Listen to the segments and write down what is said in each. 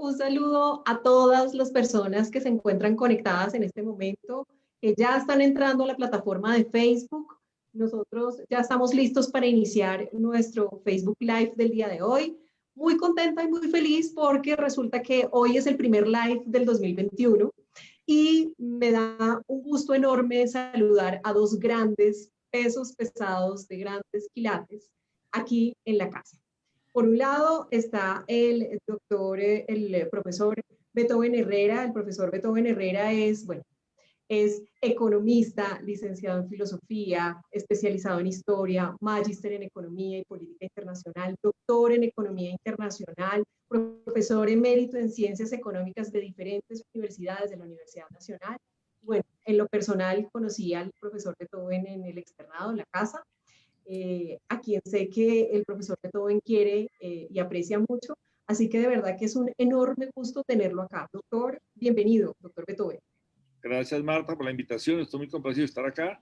un saludo a todas las personas que se encuentran conectadas en este momento, que ya están entrando a la plataforma de Facebook. Nosotros ya estamos listos para iniciar nuestro Facebook Live del día de hoy. Muy contenta y muy feliz porque resulta que hoy es el primer live del 2021 y me da un gusto enorme saludar a dos grandes pesos pesados de grandes quilates aquí en la casa. Por un lado está el doctor, el profesor Beethoven Herrera. El profesor Beethoven Herrera es, bueno, es economista, licenciado en filosofía, especializado en historia, magíster en economía y política internacional, doctor en economía internacional, profesor emérito en ciencias económicas de diferentes universidades de la Universidad Nacional. Bueno, en lo personal conocí al profesor Beethoven en el externado, en la casa, a quien sé que el profesor Beethoven quiere y aprecia mucho. Así que de verdad que es un enorme gusto tenerlo acá. Doctor, bienvenido, doctor Beethoven. Gracias, Marta, por la invitación. Estoy muy complacido de estar acá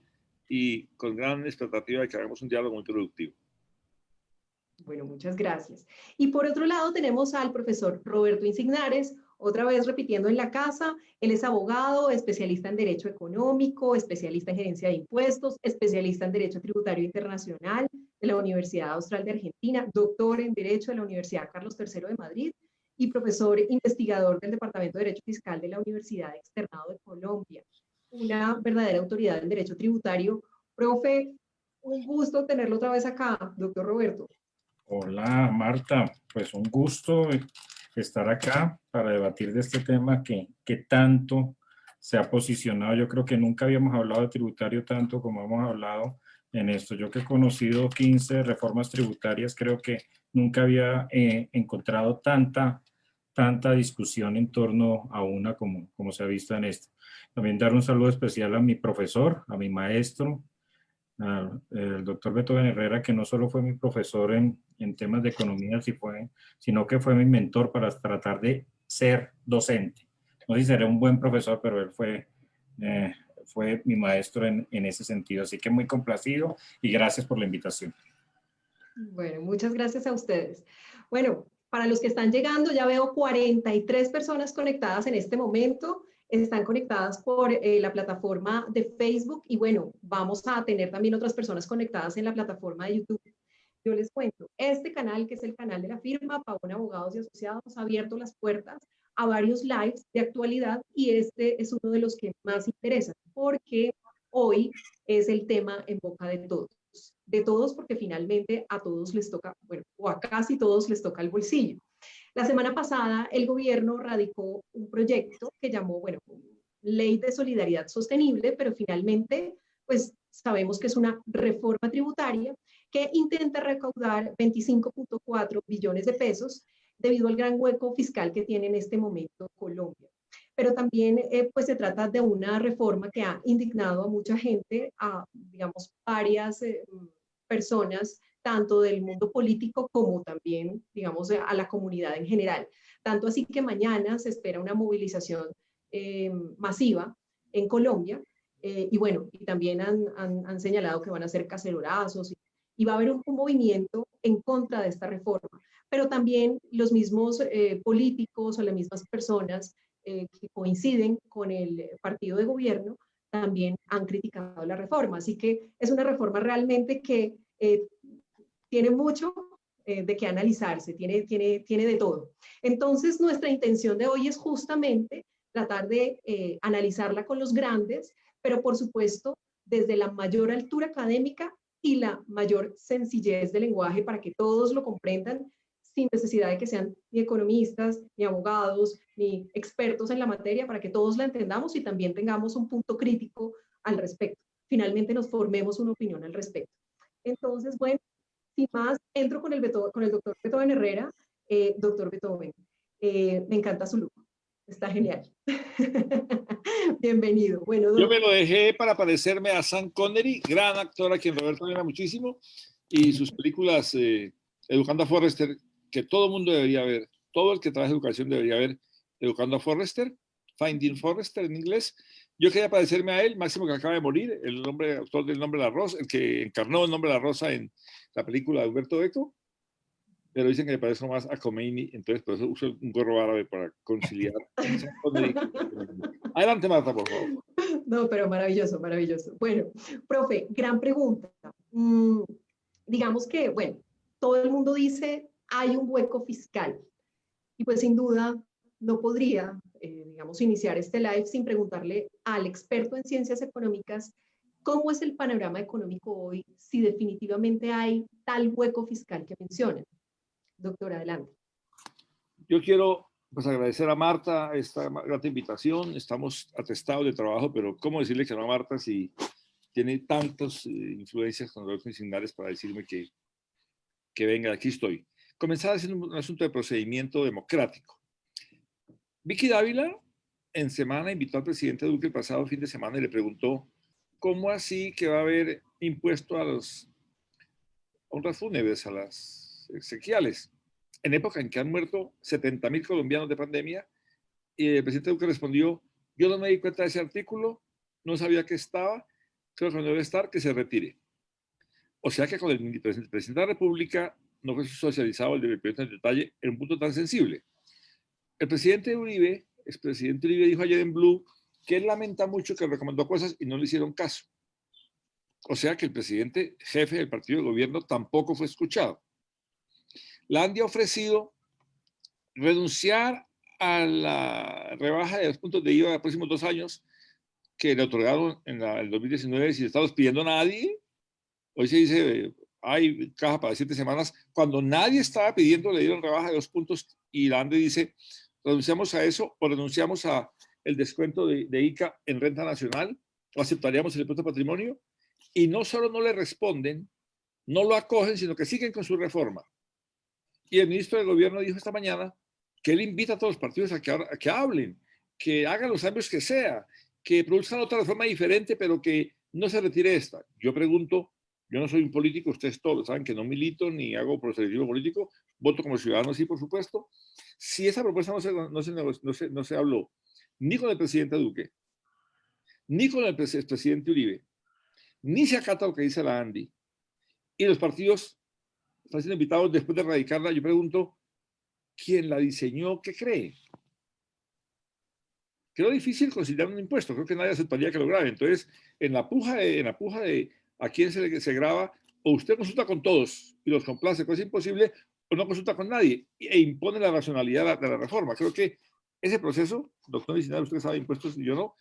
y con gran expectativa de que hagamos un diálogo muy productivo. Bueno, muchas gracias. Y por otro lado tenemos al profesor Roberto Insignares, otra vez repitiendo en la casa. Él es abogado, especialista en Derecho Económico, especialista en Gerencia de Impuestos, especialista en Derecho Tributario Internacional de la Universidad Austral de Argentina, doctor en Derecho de la Universidad Carlos III de Madrid y profesor investigador del Departamento de Derecho Fiscal de la Universidad Externado de Colombia. Una verdadera autoridad en Derecho Tributario. Profe, un gusto tenerlo otra vez acá, doctor Roberto. Hola Marta, pues un gusto estar acá para debatir de este tema que tanto se ha posicionado. Yo creo que nunca habíamos hablado de tributario tanto como hemos hablado en esto. Yo que he conocido 15 reformas tributarias, creo que nunca había encontrado tanta discusión en torno a una como se ha visto en esto. También dar un saludo especial a mi profesor, a mi maestro, el doctor Beethoven Herrera, que no solo fue mi profesor en temas de economía, sino que fue mi mentor para tratar de ser docente. No sé si seré un buen profesor, pero él fue mi maestro en ese sentido. Así que muy complacido y gracias por la invitación. Bueno, muchas gracias a ustedes. Bueno, para los que están llegando, ya veo 43 personas conectadas en este momento. Están conectadas por la plataforma de Facebook y bueno, vamos a tener también otras personas conectadas en la plataforma de YouTube. Yo les cuento, este canal, que es el canal de la firma Pavón Abogados y Asociados, ha abierto las puertas a varios lives de actualidad y este es uno de los que más interesan porque hoy es el tema en boca de todos porque finalmente a todos les toca, bueno, o a casi todos les toca el bolsillo. La semana pasada el gobierno radicó un proyecto que llamó, bueno, Ley de Solidaridad Sostenible, pero finalmente, pues sabemos que es una reforma tributaria que intenta recaudar 25.4 billones de pesos debido al gran hueco fiscal que tiene en este momento Colombia. Pero también pues se trata de una reforma que ha indignado a mucha gente, a digamos varias personas, tanto del mundo político como también, digamos, a la comunidad en general. Tanto así que mañana se espera una movilización masiva en Colombia y bueno, y también han señalado que van a hacer cacerolazos y va a haber un movimiento en contra de esta reforma. Pero también los mismos políticos o las mismas personas que coinciden con el partido de gobierno también han criticado la reforma. Así que es una reforma realmente que tiene mucho de qué analizarse, tiene de todo. Entonces, nuestra intención de hoy es justamente tratar de analizarla con los grandes, pero por supuesto desde la mayor altura académica y la mayor sencillez de lenguaje para que todos lo comprendan sin necesidad de que sean ni economistas, ni abogados, ni expertos en la materia, para que todos la entendamos y también tengamos un punto crítico al respecto. Finalmente nos formemos una opinión al respecto. Entonces, bueno, sin más, entro con el doctor Beethoven Herrera. Doctor Beethoven, me encanta su look, está genial. Bienvenido. Bueno, yo me lo dejé para parecerme a Sean Connery, gran actor a quien Roberto admira muchísimo, y sus películas Educando a Forrester, que todo el mundo debería ver, todo el que trabaja educación debería ver Educando a Forrester, Finding Forrester en inglés. Yo quería parecerme a él, Máximo, que acaba de morir, el autor del Nombre de la Rosa, el que encarnó el Nombre de la Rosa en la película de Humberto Eco. pero dicen que me parece más a Khomeini, entonces por eso uso un gorro árabe para conciliar. Adelante, Marta, por favor. No, pero maravilloso, maravilloso. Bueno, profe, gran pregunta. Digamos que, bueno, todo el mundo dice hay un hueco fiscal y pues sin duda no podría, digamos, iniciar este live sin preguntarle al experto en ciencias económicas cómo es el panorama económico hoy, si definitivamente hay tal hueco fiscal que mencionan. Doctora, adelante. Yo quiero pues agradecer a Marta esta grata invitación. Estamos atestados de trabajo, pero ¿cómo decirle que no a Marta si tiene tantas influencias con los similares para decirme que venga, aquí estoy? Comenzar haciendo un asunto de procedimiento democrático. Vicky Dávila en semana invitó al presidente Duque el pasado fin de semana y le preguntó ¿cómo así que va a haber impuesto a los honras fúnebres, a las exequiales? En época en que han muerto 70.000 colombianos de pandemia, y el presidente Duque respondió, yo no me di cuenta de ese artículo, no sabía que estaba, creo que no debe estar, que se retire. O sea que con el presidente de la República no fue socializado el proyecto en detalle en un punto tan sensible. El presidente Uribe, expresidente Uribe, dijo ayer en Blue que él lamenta mucho que recomendó cosas y no le hicieron caso. O sea que el presidente jefe del partido de gobierno tampoco fue escuchado. La ANDI ha ofrecido renunciar a la rebaja de los puntos de IVA de los próximos 2 años que le otorgaron en el 2019 sin estar pidiendo a nadie. Hoy se dice, hay caja para 7 semanas. Cuando nadie estaba pidiendo, le dieron rebaja de 2 puntos y la ANDI dice, renunciamos a eso o renunciamos a el descuento de ICA en renta nacional o aceptaríamos el impuesto de patrimonio. Y no solo no le responden, no lo acogen, sino que siguen con su reforma. Y el ministro del gobierno dijo esta mañana que él invita a todos los partidos a que hablen, que hagan los cambios que sea, que produzcan otra reforma diferente, pero que no se retire esta. Yo pregunto, yo no soy un político, ustedes todos saben que no milito ni hago proselitismo político, voto como ciudadano, sí, por supuesto. Si esa propuesta no se habló ni con el presidente Duque, ni con el presidente Uribe, ni se acata lo que dice la ANDI, y los partidos están siendo invitados después de erradicarla, yo pregunto, ¿quién la diseñó? ¿Qué cree? Creo difícil considerar un impuesto, creo que nadie aceptaría que lo grabe. Entonces, en la puja de a quién se graba, o usted consulta con todos y los complace, cosa imposible, o no consulta con nadie e impone la racionalidad de la reforma. Creo que ese proceso, doctor Vicinal, usted sabe impuestos y yo no,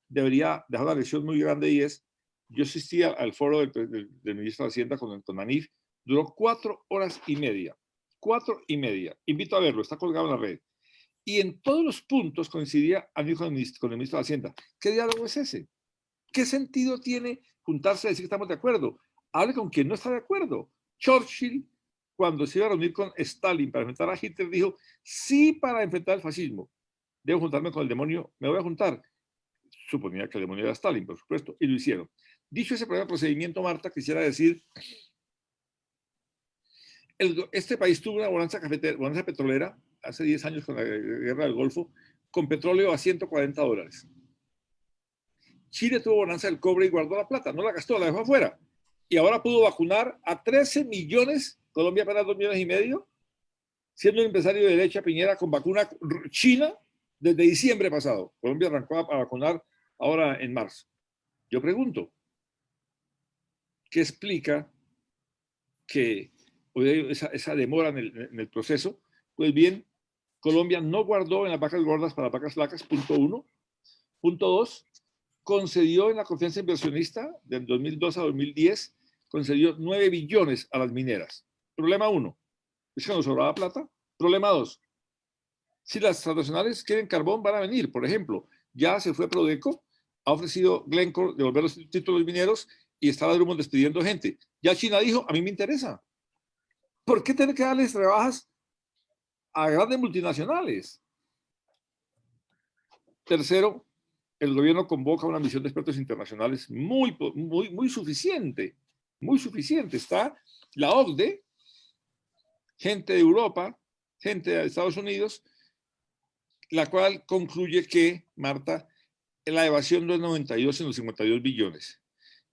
debería dejar una lección muy grande y es, yo asistí al foro del ministro de Hacienda con Anif, duró 4 horas y media. 4 y media. Invito a verlo, está colgado en la red. Y en todos los puntos coincidía con el ministro de Hacienda. ¿Qué diálogo es ese? ¿Qué sentido tiene juntarse a decir que estamos de acuerdo? Hable con quien no está de acuerdo. Churchill, cuando se iba a reunir con Stalin para enfrentar a Hitler, dijo, sí, para enfrentar el fascismo. Debo juntarme con el demonio, me voy a juntar. Suponía que el demonio era Stalin, por supuesto, y lo hicieron. Dicho ese primer procedimiento, Marta, quisiera decir, este país tuvo una bonanza petrolera hace 10 años con la guerra del Golfo, con petróleo a $140. Chile tuvo bonanza del cobre y guardó la plata, no la gastó, la dejó afuera. Y ahora pudo vacunar a 13 millones, Colombia apenas 2,5 millones, siendo un empresario de derecha Piñera con vacuna china desde diciembre pasado. Colombia arrancó a vacunar ahora en marzo. Yo pregunto, ¿qué explica que esa demora en el proceso? Pues bien, Colombia no guardó en las vacas gordas para vacas flacas, punto 1. Punto 2, concedió en la confianza inversionista del 2002 a 2010, concedió 9 billones a las mineras. Problema 1, es que nos sobraba plata. Problema 2, si las transnacionales quieren carbón, van a venir. Por ejemplo, ya se fue Prodeco, ha ofrecido Glencore devolver los títulos mineros y estaba Drummond despidiendo gente. Ya China dijo, a mí me interesa. ¿Por qué tener que darles rebajas a grandes multinacionales? Tercero, el gobierno convoca una misión de expertos internacionales muy suficiente, muy suficiente. Está la OCDE, gente de Europa, gente de Estados Unidos, la cual concluye que, Marta, la evasión no es 92, sino 52 billones.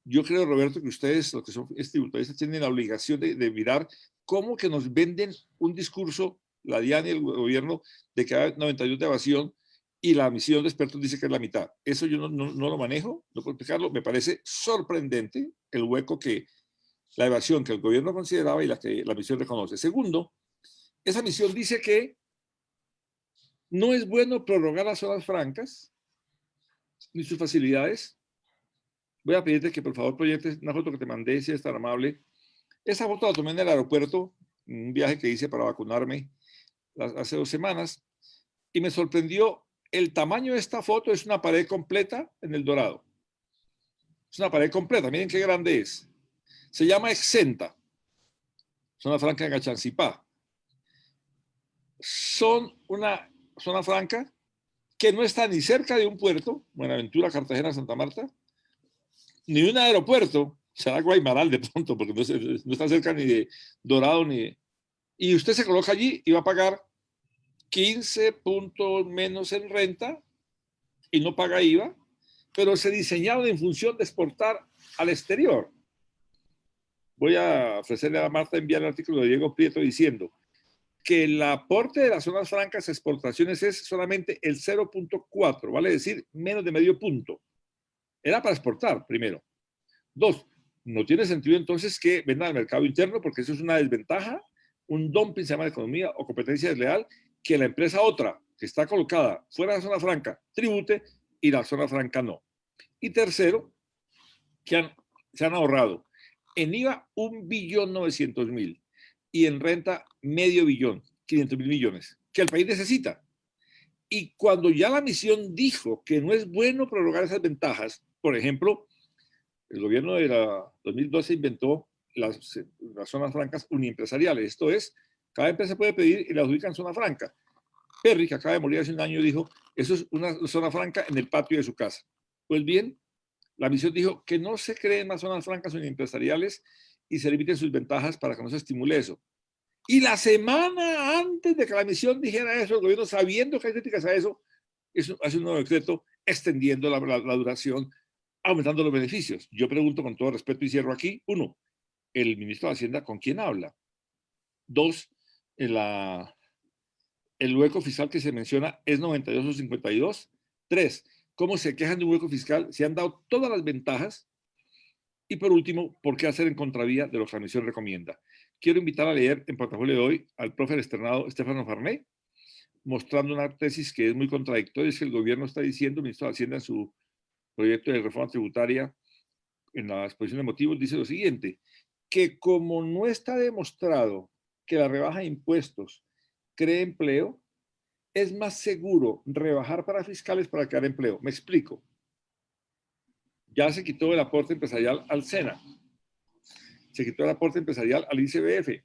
Yo creo, Roberto, que ustedes, los que son tributaristas, tienen la obligación de mirar ¿cómo que nos venden un discurso, la DIAN y el gobierno, de que hay 92 de evasión y la misión de expertos dice que es la mitad? Eso yo no lo manejo, no puedo explicarlo. Me parece sorprendente el hueco que la evasión que el gobierno consideraba y la que la misión reconoce. Segundo, esa misión dice que no es bueno prorrogar las zonas francas ni sus facilidades. Voy a pedirte que por favor proyectes una foto que te mandé, si es tan amable. Esa foto la tomé en el aeropuerto, en un viaje que hice para vacunarme hace 2 semanas, y me sorprendió el tamaño de esta foto. Es una pared completa en El Dorado. Es una pared completa, miren qué grande es. Se llama Exenta, zona franca en Gachancipá. Son una zona franca que no está ni cerca de un puerto, Buenaventura, Cartagena, Santa Marta, ni un aeropuerto, será Guaymaral de pronto, porque no está cerca ni de Dorado ni de... Y usted se coloca allí y va a pagar 15 puntos menos en renta y no paga IVA, pero se diseñaron en función de exportar al exterior. Voy a ofrecerle a Marta enviar el artículo de Diego Prieto diciendo que el aporte de las zonas francas a exportaciones es solamente el 0.4, vale decir menos de medio punto. Era para exportar, primero. 2, no tiene sentido entonces que vendan al mercado interno, porque eso es una desventaja, un dumping se llama de economía o competencia desleal, que la empresa otra que está colocada fuera de la zona franca tribute y la zona franca no. Y tercero, que se han ahorrado en IVA 1.900.000 y en renta medio billón, 500.000 millones, que el país necesita. Y cuando ya la misión dijo que no es bueno prorrogar esas ventajas, por ejemplo, el gobierno de la 2012 inventó las zonas francas uniempresariales. Esto es, cada empresa puede pedir y la adjudica en zona franca. Perry, que acaba de morir hace un año, dijo, eso es una zona franca en el patio de su casa. Pues bien, la misión dijo que no se creen más zonas francas uniempresariales y se limiten sus ventajas para que no se estimule eso. Y la semana antes de que la misión dijera eso, el gobierno, sabiendo que hay críticas a eso, hace un nuevo decreto extendiendo la duración, aumentando los beneficios. Yo pregunto con todo respeto y cierro aquí. 1, el ministro de Hacienda, ¿con quién habla? 2, el hueco fiscal que se menciona es 92 o 52. 3, ¿cómo se quejan de un hueco fiscal? Se han dado todas las ventajas. Y por último, ¿por qué hacer en contravía de lo que la misión recomienda? Quiero invitar a leer en portafolio de hoy al profe externado Estefano Farné, mostrando una tesis que es muy contradictoria. Es que el gobierno está diciendo, el ministro de Hacienda en su proyecto de reforma tributaria, en la exposición de motivos, dice lo siguiente, que como no está demostrado que la rebaja de impuestos cree empleo, es más seguro rebajar para fiscales para crear empleo. Me explico. Ya se quitó el aporte empresarial al SENA, se quitó el aporte empresarial al ICBF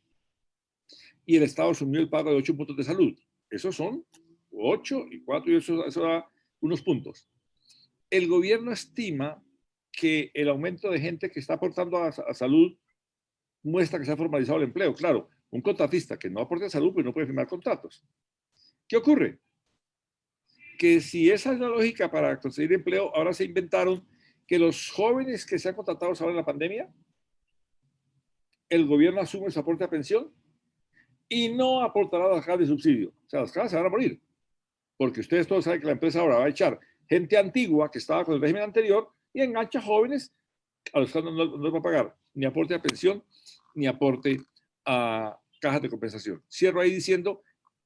y el Estado asumió el pago de 8 puntos de salud. Esos son 8 y 4 y eso da unos puntos. El gobierno estima que el aumento de gente que está aportando a salud muestra que se ha formalizado el empleo. Claro, un contratista que no aporte a salud pues no puede firmar contratos. ¿Qué ocurre? Que si esa es la lógica para conseguir empleo, ahora se inventaron que los jóvenes que se han contratado ahora en la pandemia, el gobierno asume su aporte a pensión y no aportará las cajas de subsidio. O sea, las cajas se van a morir. Porque ustedes todos saben que la empresa ahora va a echar gente antigua que estaba con el régimen anterior y engancha jóvenes a los que no les va a pagar ni aporte a pensión ni aporte a cajas de compensación. Cierro ahí diciendo,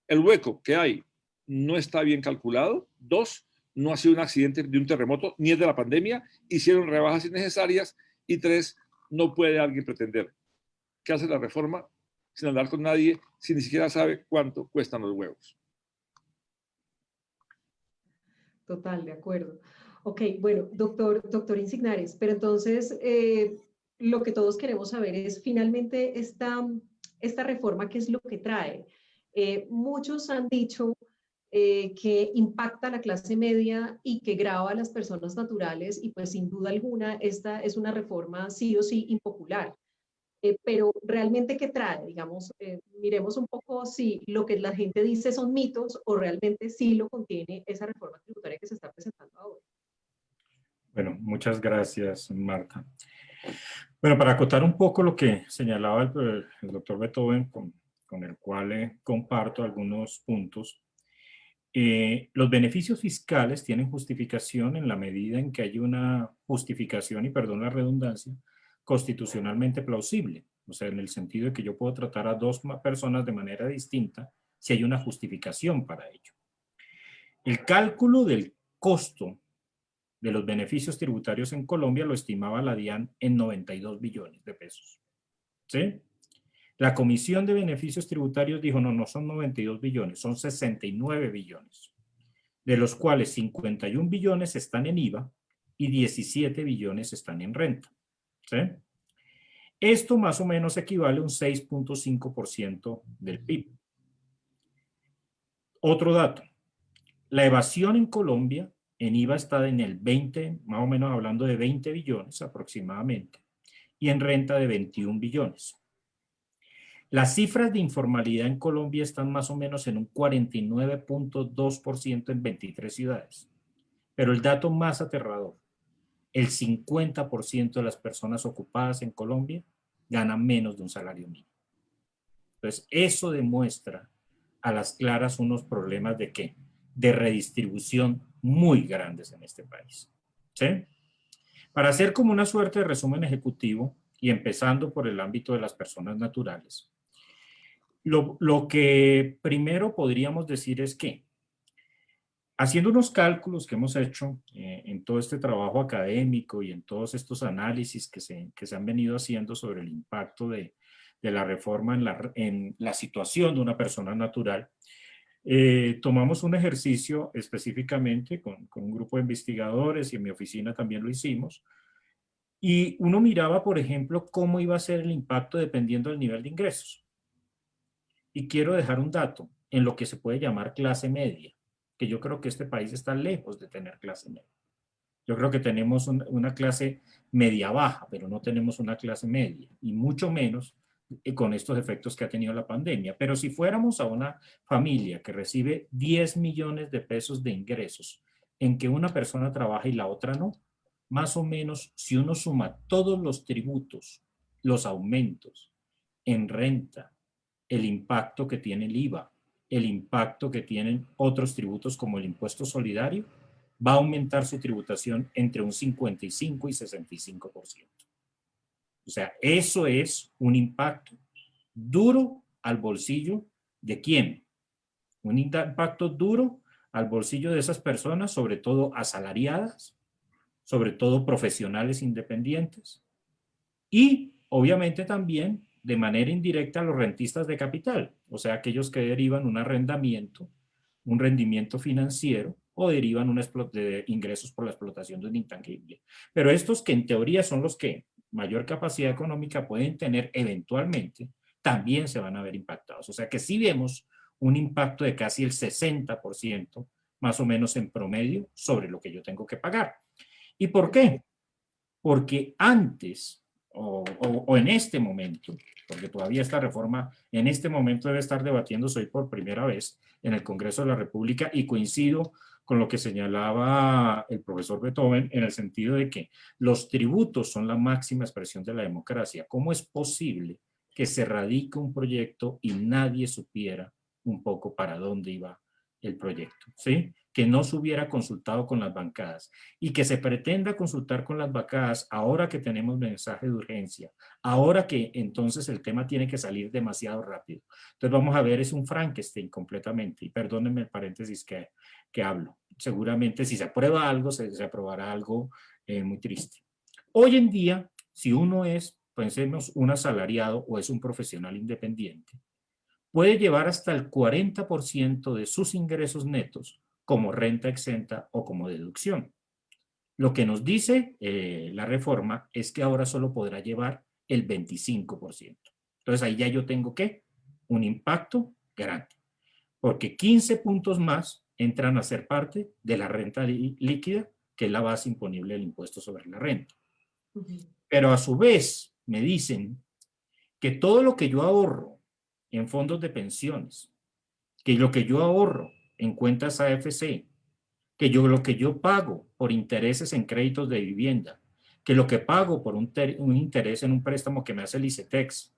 el hueco que hay no está bien calculado. 2, no ha sido un accidente de un terremoto, ni es de la pandemia. Hicieron rebajas innecesarias. Y 3, no puede alguien pretender que hace la reforma sin hablar con nadie, si ni siquiera sabe cuánto cuestan los huevos. Total, de acuerdo. Ok, bueno, doctor Insignares, pero entonces lo que todos queremos saber es finalmente esta reforma, ¿qué es lo que trae? Muchos han dicho que impacta a la clase media y que grava a las personas naturales y pues sin duda alguna esta es una reforma sí o sí impopular. Pero realmente, ¿qué trae? Digamos, miremos un poco si lo que la gente dice son mitos o realmente sí lo contiene esa reforma tributaria que se está presentando ahora. Bueno, muchas gracias, Marta. Bueno, para acotar un poco lo que señalaba el doctor Beethoven, con el cual comparto algunos puntos, los beneficios fiscales tienen justificación en la medida en que hay una justificación, y perdón la redundancia, constitucionalmente plausible. O sea, en el sentido de que yo puedo tratar a dos personas de manera distinta si hay una justificación para ello. El cálculo del costo de los beneficios tributarios en Colombia lo estimaba la DIAN en 92 billones de pesos. ¿Sí? La Comisión de Beneficios Tributarios dijo, no, no son 92 billones, son 69 billones, de los cuales 51 billones están en IVA y 17 billones están en renta. ¿Sí? Esto más o menos equivale a un 6.5% del PIB. Otro dato, la evasión en Colombia en IVA está en el 20, más o menos hablando de 20 billones aproximadamente, y en renta de 21 billones. Las cifras de informalidad en Colombia están más o menos en un 49.2% en 23 ciudades. Pero el dato más aterrador, el 50% de las personas ocupadas en Colombia ganan menos de un salario mínimo. Entonces, eso demuestra a las claras unos problemas de ¿qué? De redistribución muy grandes en este país. ¿Sí? Para hacer como una suerte de resumen ejecutivo, y empezando por el ámbito de las personas naturales, lo que primero podríamos decir es que, haciendo unos cálculos que hemos hecho en todo este trabajo académico y en todos estos análisis que se han venido haciendo sobre el impacto de la reforma en la situación de una persona natural, tomamos un ejercicio específicamente con un grupo de investigadores, y en mi oficina también lo hicimos, y uno miraba, por ejemplo, cómo iba a ser el impacto dependiendo del nivel de ingresos. Y quiero dejar un dato en lo que se puede llamar clase media, que yo creo que este país está lejos de tener clase media. Yo creo que tenemos una clase media baja, pero no tenemos una clase media, y mucho menos con estos efectos que ha tenido la pandemia. Pero si fuéramos a una familia que recibe 10 millones de pesos de ingresos, en que una persona trabaja y la otra no, más o menos, si uno suma todos los tributos, los aumentos en renta, el impacto que tiene el IVA, el impacto que tienen otros tributos como el impuesto solidario, va a aumentar su tributación entre un 55 y 65%. O sea, eso es un impacto duro al bolsillo de quién. Un impacto duro al bolsillo de esas personas, sobre todo asalariadas, sobre todo profesionales independientes, y obviamente también de manera indirecta a los rentistas de capital, o sea, aquellos que derivan un arrendamiento, un rendimiento financiero, o derivan de ingresos por la explotación de un intangible. Pero estos, que en teoría son los que mayor capacidad económica pueden tener eventualmente, también se van a ver impactados. O sea que sí vemos un impacto de casi el 60% más o menos en promedio sobre lo que yo tengo que pagar. ¿Y por qué? Porque antes o en este momento, porque todavía esta reforma en este momento debe estar debatiéndose hoy por primera vez en el Congreso de la República, y coincido con lo que señalaba el profesor Beethoven en el sentido de que los tributos son la máxima expresión de la democracia. ¿Cómo es posible que se radique un proyecto y nadie supiera un poco para dónde iba el proyecto? ¿Sí? Que no se hubiera consultado con las bancadas, y que se pretenda consultar con las bancadas ahora que tenemos mensaje de urgencia, ahora que entonces el tema tiene que salir demasiado rápido. Entonces vamos a ver, es un Frankenstein completamente, y perdónenme el paréntesis que hablo. Seguramente si se aprueba algo, se aprobará algo muy triste. Hoy en día, si uno es, pensemos, un asalariado o es un profesional independiente, puede llevar hasta el 40% de sus ingresos netos como renta exenta o como deducción. Lo que nos dice la reforma es que ahora solo podrá llevar el 25%. Entonces ahí ya yo tengo ¿qué? Un impacto grande, porque 15 puntos más entran a ser parte de la renta líquida, que es la base imponible del impuesto sobre la renta. Pero a su vez me dicen que todo lo que yo ahorro en fondos de pensiones, que lo que yo ahorro en cuentas AFC, que lo que yo pago por intereses en créditos de vivienda, que lo que pago por un interés en un préstamo que me hace el ICETEX,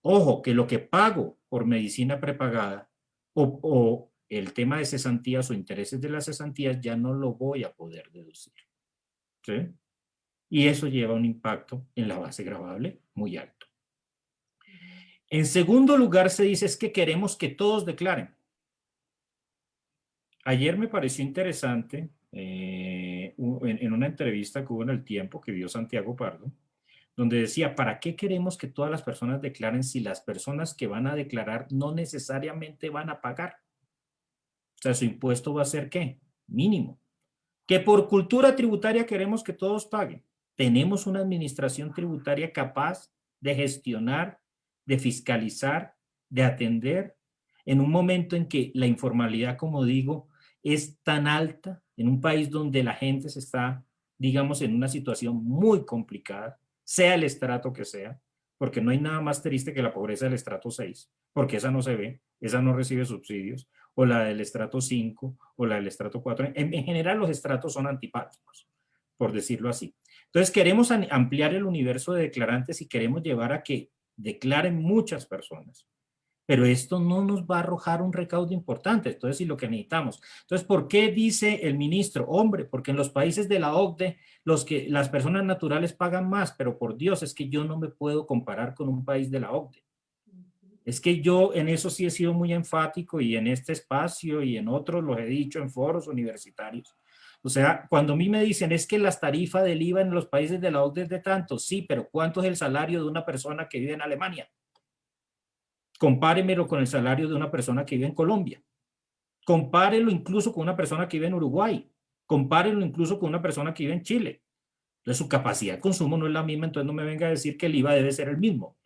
ojo, que lo que pago por medicina prepagada o el tema de cesantías o intereses de las cesantías ya no lo voy a poder deducir. ¿Sí? Y eso lleva un impacto en la base gravable muy alto. En segundo lugar, se dice es que queremos que todos declaren. Ayer me pareció interesante en una entrevista que hubo en El Tiempo que dio Santiago Pardo, donde decía, ¿para qué queremos que todas las personas declaren si las personas que van a declarar no necesariamente van a pagar? O sea, su impuesto va a ser ¿qué? Mínimo. Que por cultura tributaria queremos que todos paguen. Tenemos una administración tributaria capaz de gestionar, de fiscalizar, de atender en un momento en que la informalidad, como digo, es tan alta, en un país donde la gente se está, digamos, en una situación muy complicada, sea el estrato que sea, porque no hay nada más triste que la pobreza del estrato 6, porque esa no se ve, esa no recibe subsidios, o la del estrato 5, o la del estrato 4. En general los estratos son antipáticos, por decirlo así. Entonces queremos ampliar el universo de declarantes y queremos llevar a que declaren muchas personas. Pero esto no nos va a arrojar un recaudo importante. Entonces, si lo que necesitamos. Entonces, ¿por qué dice el ministro? Hombre, porque en los países de la OCDE las personas naturales pagan más, pero por Dios, es que yo no me puedo comparar con un país de la OCDE. Es que yo en eso sí he sido muy enfático y en este espacio y en otros lo he dicho en foros universitarios. O sea, cuando a mí me dicen es que las tarifas del IVA en los países de la OCDE es de tanto, sí, pero ¿cuánto es el salario de una persona que vive en Alemania? Compáremelo con el salario de una persona que vive en Colombia. Compárelo incluso con una persona que vive en Uruguay. Compárelo incluso con una persona que vive en Chile. Entonces su capacidad de consumo no es la misma, entonces no me venga a decir que el IVA debe ser el mismo.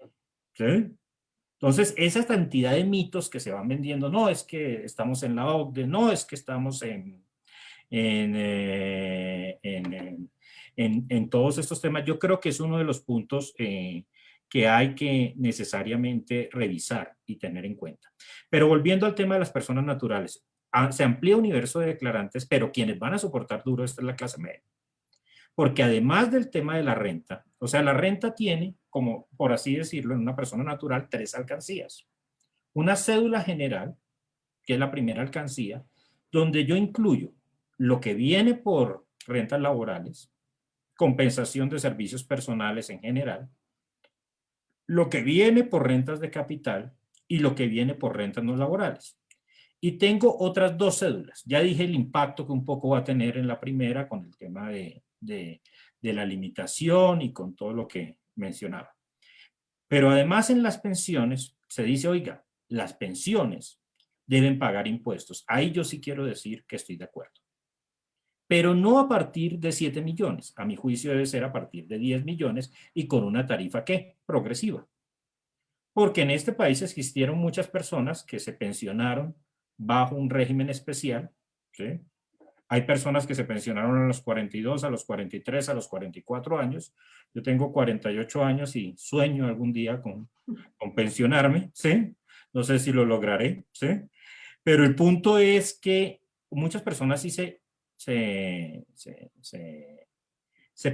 ¿Sí? Entonces, esa cantidad de mitos que se van vendiendo, no es que estamos en la OCDE, no es que estamos en todos estos temas, yo creo que es uno de los puntos que hay que necesariamente revisar y tener en cuenta. Pero volviendo al tema de las personas naturales, se amplía el universo de declarantes, pero quienes van a soportar duro esta es la clase media. Porque además del tema de la renta, o sea, la renta tiene, como por así decirlo, en una persona natural, 3 alcancías. Una cédula general, que es la primera alcancía, donde yo incluyo lo que viene por rentas laborales, compensación de servicios personales en general, lo que viene por rentas de capital y lo que viene por rentas no laborales. Y tengo otras 2 cédulas. Ya dije el impacto que un poco va a tener en la primera con el tema de la limitación y con todo lo que mencionaba. Pero además en las pensiones se dice, oiga, las pensiones deben pagar impuestos. Ahí yo sí quiero decir que estoy de acuerdo. Pero no a partir de 7 millones. A mi juicio debe ser a partir de 10 millones y con una tarifa, ¿qué? Progresiva. Porque en este país existieron muchas personas que se pensionaron bajo un régimen especial, ¿sí? Hay personas que se pensionaron a los 42, a los 43, a los 44 años. Yo tengo 48 años y sueño algún día con pensionarme, ¿sí? No sé si lo lograré, ¿sí? Pero el punto es que muchas personas sí se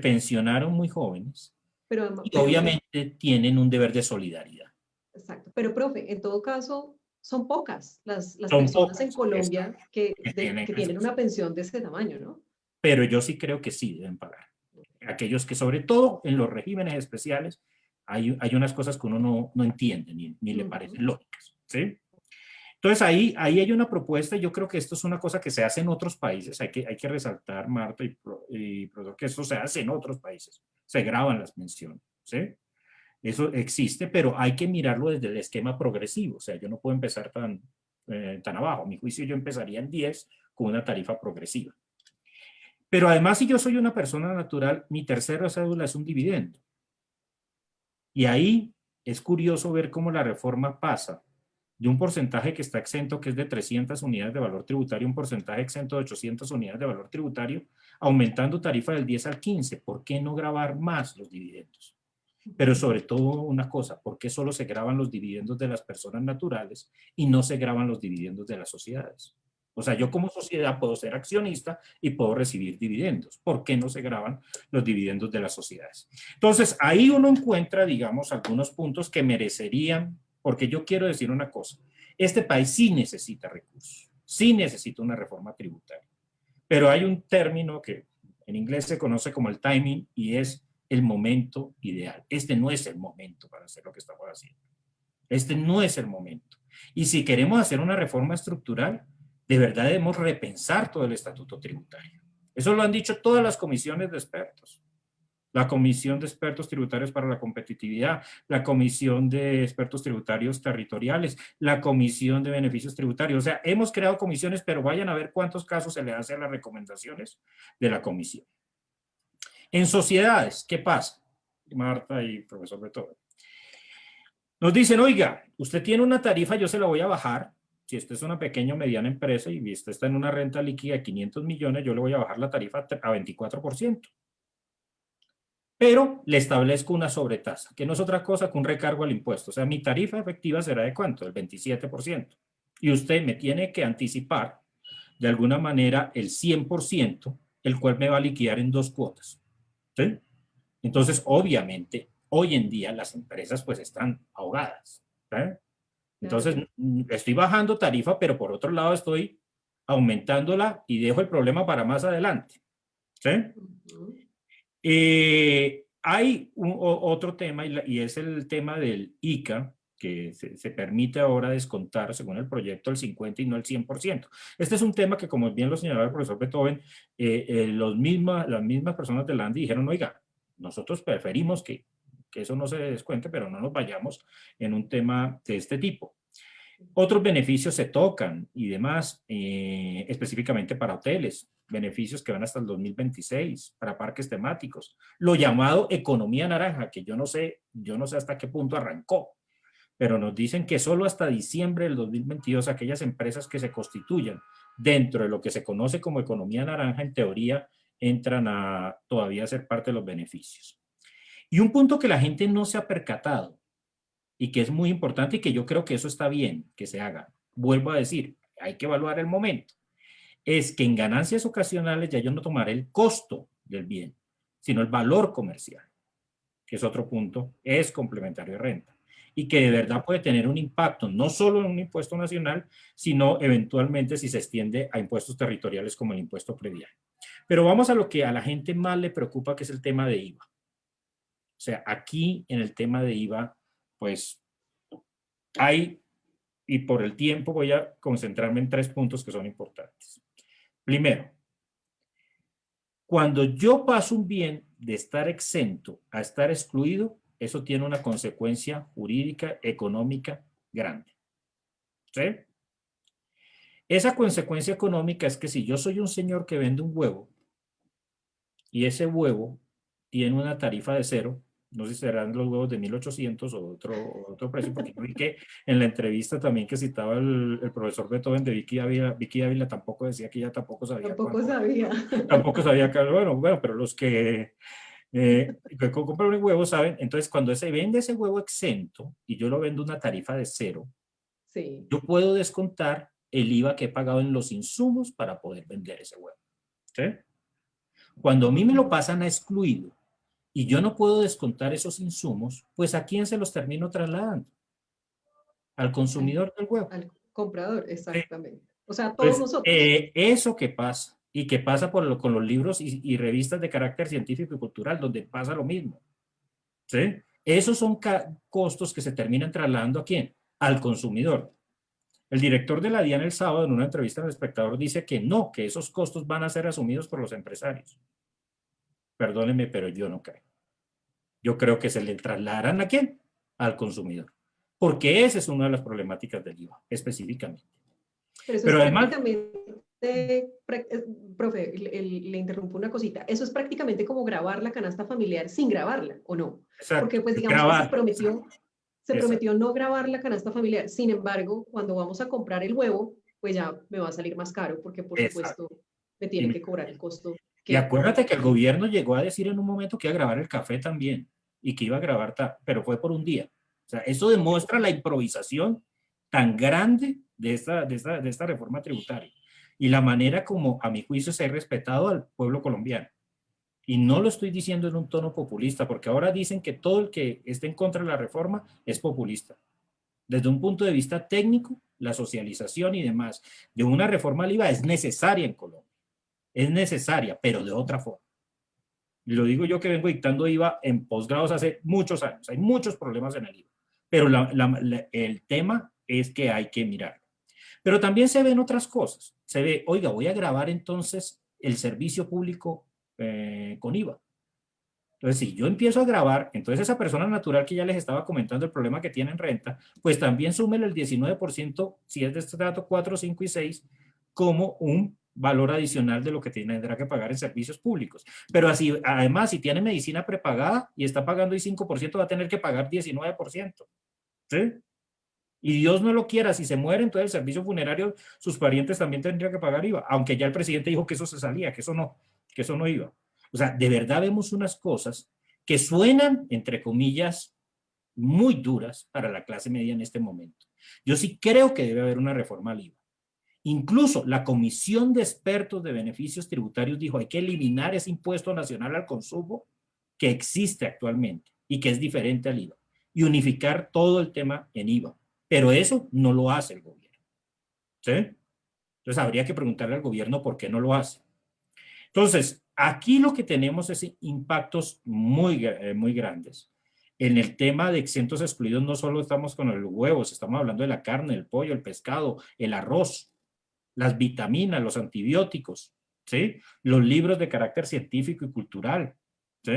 pensionaron muy jóvenes y obviamente tienen un deber de solidaridad. Exacto. Pero, profe, en todo caso, son pocas las Son personas pocas, en Colombia que tienen tienen una pensión de ese tamaño, ¿no? pero yo sí creo que sí deben pagar. Aquellos que, sobre todo en los regímenes especiales, hay unas cosas que uno no entiende ni le parecen lógicas, ¿sí? Entonces ahí hay una propuesta, y yo creo que esto es una cosa que se hace en otros países, hay que resaltar, Marta y profesor, que esto se hace en otros países, se graban las menciones, ¿sí? Eso existe, pero hay que mirarlo desde el esquema progresivo, o sea, yo no puedo empezar tan abajo, a mi juicio yo empezaría en 10 con una tarifa progresiva. Pero además, si yo soy una persona natural, mi tercera cédula es un dividendo. Y ahí es curioso ver cómo la reforma pasa de un porcentaje que está exento, que es de 300 unidades de valor tributario, un porcentaje exento de 800 unidades de valor tributario, aumentando tarifa del 10 al 15. ¿Por qué no gravar más los dividendos? Pero sobre todo una cosa, ¿por qué solo se graban los dividendos de las personas naturales y no se graban los dividendos de las sociedades? O sea, yo como sociedad puedo ser accionista y puedo recibir dividendos. ¿Por qué no se graban los dividendos de las sociedades? Entonces, ahí uno encuentra, digamos, algunos puntos que merecerían, porque yo quiero decir una cosa, este país sí necesita recursos, sí necesita una reforma tributaria, pero hay un término que en inglés se conoce como el timing y es el momento ideal. Este no es el momento para hacer lo que estamos haciendo. Este no es el momento. Y si queremos hacer una reforma estructural, de verdad debemos repensar todo el estatuto tributario. Eso lo han dicho todas las comisiones de expertos. La Comisión de Expertos Tributarios para la Competitividad, la Comisión de Expertos Tributarios Territoriales, la Comisión de Beneficios Tributarios. O sea, hemos creado comisiones, pero vayan a ver cuántos casos se le hace a las recomendaciones de la comisión. En sociedades, ¿qué pasa? Marta y profesor Beethoven. Nos dicen, oiga, usted tiene una tarifa, yo se la voy a bajar. Si usted es una pequeña o mediana empresa y usted está en una renta líquida de 500 millones, yo le voy a bajar la tarifa a 24%. Pero le establezco una sobretasa, que no es otra cosa que un recargo al impuesto. O sea, mi tarifa efectiva será ¿de cuánto? El 27%. Y usted me tiene que anticipar, de alguna manera, el 100%, el cual me va a liquidar en 2 cuotas. ¿Sí? Entonces, obviamente, hoy en día las empresas pues están ahogadas. ¿Sí? Entonces, estoy bajando tarifa, pero por otro lado estoy aumentándola y dejo el problema para más adelante. ¿Sí? Hay otro tema y es el tema del ICA, que se permite ahora descontar, según el proyecto, el 50% y no el 100%. Este es un tema que, como bien lo señalaba el profesor Beethoven, las mismas personas del ANDI dijeron, oiga, nosotros preferimos que eso no se descuente, pero no nos vayamos en un tema de este tipo. Otros beneficios se tocan y demás, específicamente para hoteles, beneficios que van hasta el 2026, para parques temáticos, lo llamado economía naranja, que yo no sé hasta qué punto arrancó, pero nos dicen que solo hasta diciembre del 2022 aquellas empresas que se constituyan dentro de lo que se conoce como economía naranja, en teoría, entran a todavía ser parte de los beneficios. Y un punto que la gente no se ha percatado, y que es muy importante y que yo creo que eso está bien que se haga. Vuelvo a decir, hay que evaluar el momento. Es que en ganancias ocasionales ya yo no tomaré el costo del bien, sino el valor comercial, que es otro punto, es complementario de renta. Y que de verdad puede tener un impacto, no solo en un impuesto nacional, sino eventualmente si se extiende a impuestos territoriales como el impuesto predial. Pero vamos a lo que a la gente más le preocupa, que es el tema de IVA. O sea, aquí en el tema de IVA, pues hay, y por el tiempo voy a concentrarme en 3 puntos que son importantes. Primero, cuando yo paso un bien de estar exento a estar excluido, eso tiene una consecuencia jurídica, económica grande. ¿Sí? Esa consecuencia económica es que si yo soy un señor que vende un huevo y ese huevo tiene una tarifa de 0, no sé si serán los huevos de 1800 o otro precio, porque vi que en la entrevista también que citaba el profesor Beethoven de Vicky Ávila tampoco decía que ella tampoco sabía. Tampoco sabía. Tampoco sabía que, bueno, pero los que compran un huevo saben. Entonces, cuando se vende ese huevo exento y yo lo vendo una tarifa de 0, sí, yo puedo descontar el IVA que he pagado en los insumos para poder vender ese huevo. ¿Sí? Cuando a mí me lo pasan a excluido, y yo no puedo descontar esos insumos, pues ¿a quién se los termino trasladando? Al consumidor del huevo. Al comprador, exactamente. Sí. O sea, todos nosotros. Eso que pasa, y que pasa con los libros y revistas de carácter científico y cultural, donde pasa lo mismo. ¿Sí? Esos son costos que se terminan trasladando ¿a quién? Al consumidor. El director de la DIAN el sábado en una entrevista al Espectador dice que no, que esos costos van a ser asumidos por los empresarios. Perdónenme, pero yo no creo. Yo creo que se le trasladarán ¿a quién? Al consumidor. Porque esa es una de las problemáticas del IVA, específicamente. Pero eso pero es además, prácticamente, profe, le interrumpo una cosita. Eso es prácticamente como grabar la canasta familiar sin grabarla, ¿o no? exacto, Porque pues digamos grabar, que se prometió no grabar la canasta familiar. Sin embargo, cuando vamos a comprar el huevo, pues ya me va a salir más caro porque por supuesto me tiene que cobrar el costo. Y acuérdate que el gobierno llegó a decir en un momento que iba a grabar el café también y que iba a grabar, pero fue por un día. O sea, eso demuestra la improvisación tan grande de esta reforma tributaria. y la manera como, a mi juicio, se ha respetado al pueblo colombiano. Y no lo estoy diciendo en un tono populista, porque ahora dicen que todo el que esté en contra de la reforma es populista. Desde un punto de vista técnico, la socialización y demás de una reforma al IVA es necesaria en Colombia. Es necesaria, pero de otra forma. Y lo digo yo que vengo dictando IVA en posgrados hace muchos años. Hay muchos problemas en el IVA. Pero el tema es que hay que mirarlo. Pero también se ven otras cosas. Se ve, oiga, voy a grabar entonces el servicio público con IVA. Entonces, si yo empiezo a grabar, entonces esa persona natural que ya les estaba comentando el problema que tiene en renta, pues también súmele el 19%, si es de este dato 4, 5 y 6, como un valor adicional de lo que tendrá que pagar en servicios públicos. Pero así, además, si tiene medicina prepagada y está pagando el 5%, va a tener que pagar 19%. ¿Sí? Y Dios no lo quiera, si se muere, entonces el servicio funerario, sus parientes también tendrían que pagar IVA, aunque ya el presidente dijo que eso se salía, que eso no iba. O sea, de verdad vemos unas cosas que suenan, entre comillas, muy duras para la clase media en este momento. Yo sí creo que debe haber una reforma al IVA. Incluso la Comisión de Expertos de Beneficios Tributarios dijo hay que eliminar ese impuesto nacional al consumo que existe actualmente y que es diferente al IVA y unificar todo el tema en IVA. Pero eso no lo hace el gobierno. ¿Sí? Entonces habría que preguntarle al gobierno por qué no lo hace. Entonces, aquí lo que tenemos es impactos muy grandes. En el tema de exentos excluidos no solo estamos con los huevos, estamos hablando de la carne, el pollo, el pescado, el arroz, las vitaminas, los antibióticos, ¿sí? Los libros de carácter científico y cultural, ¿sí?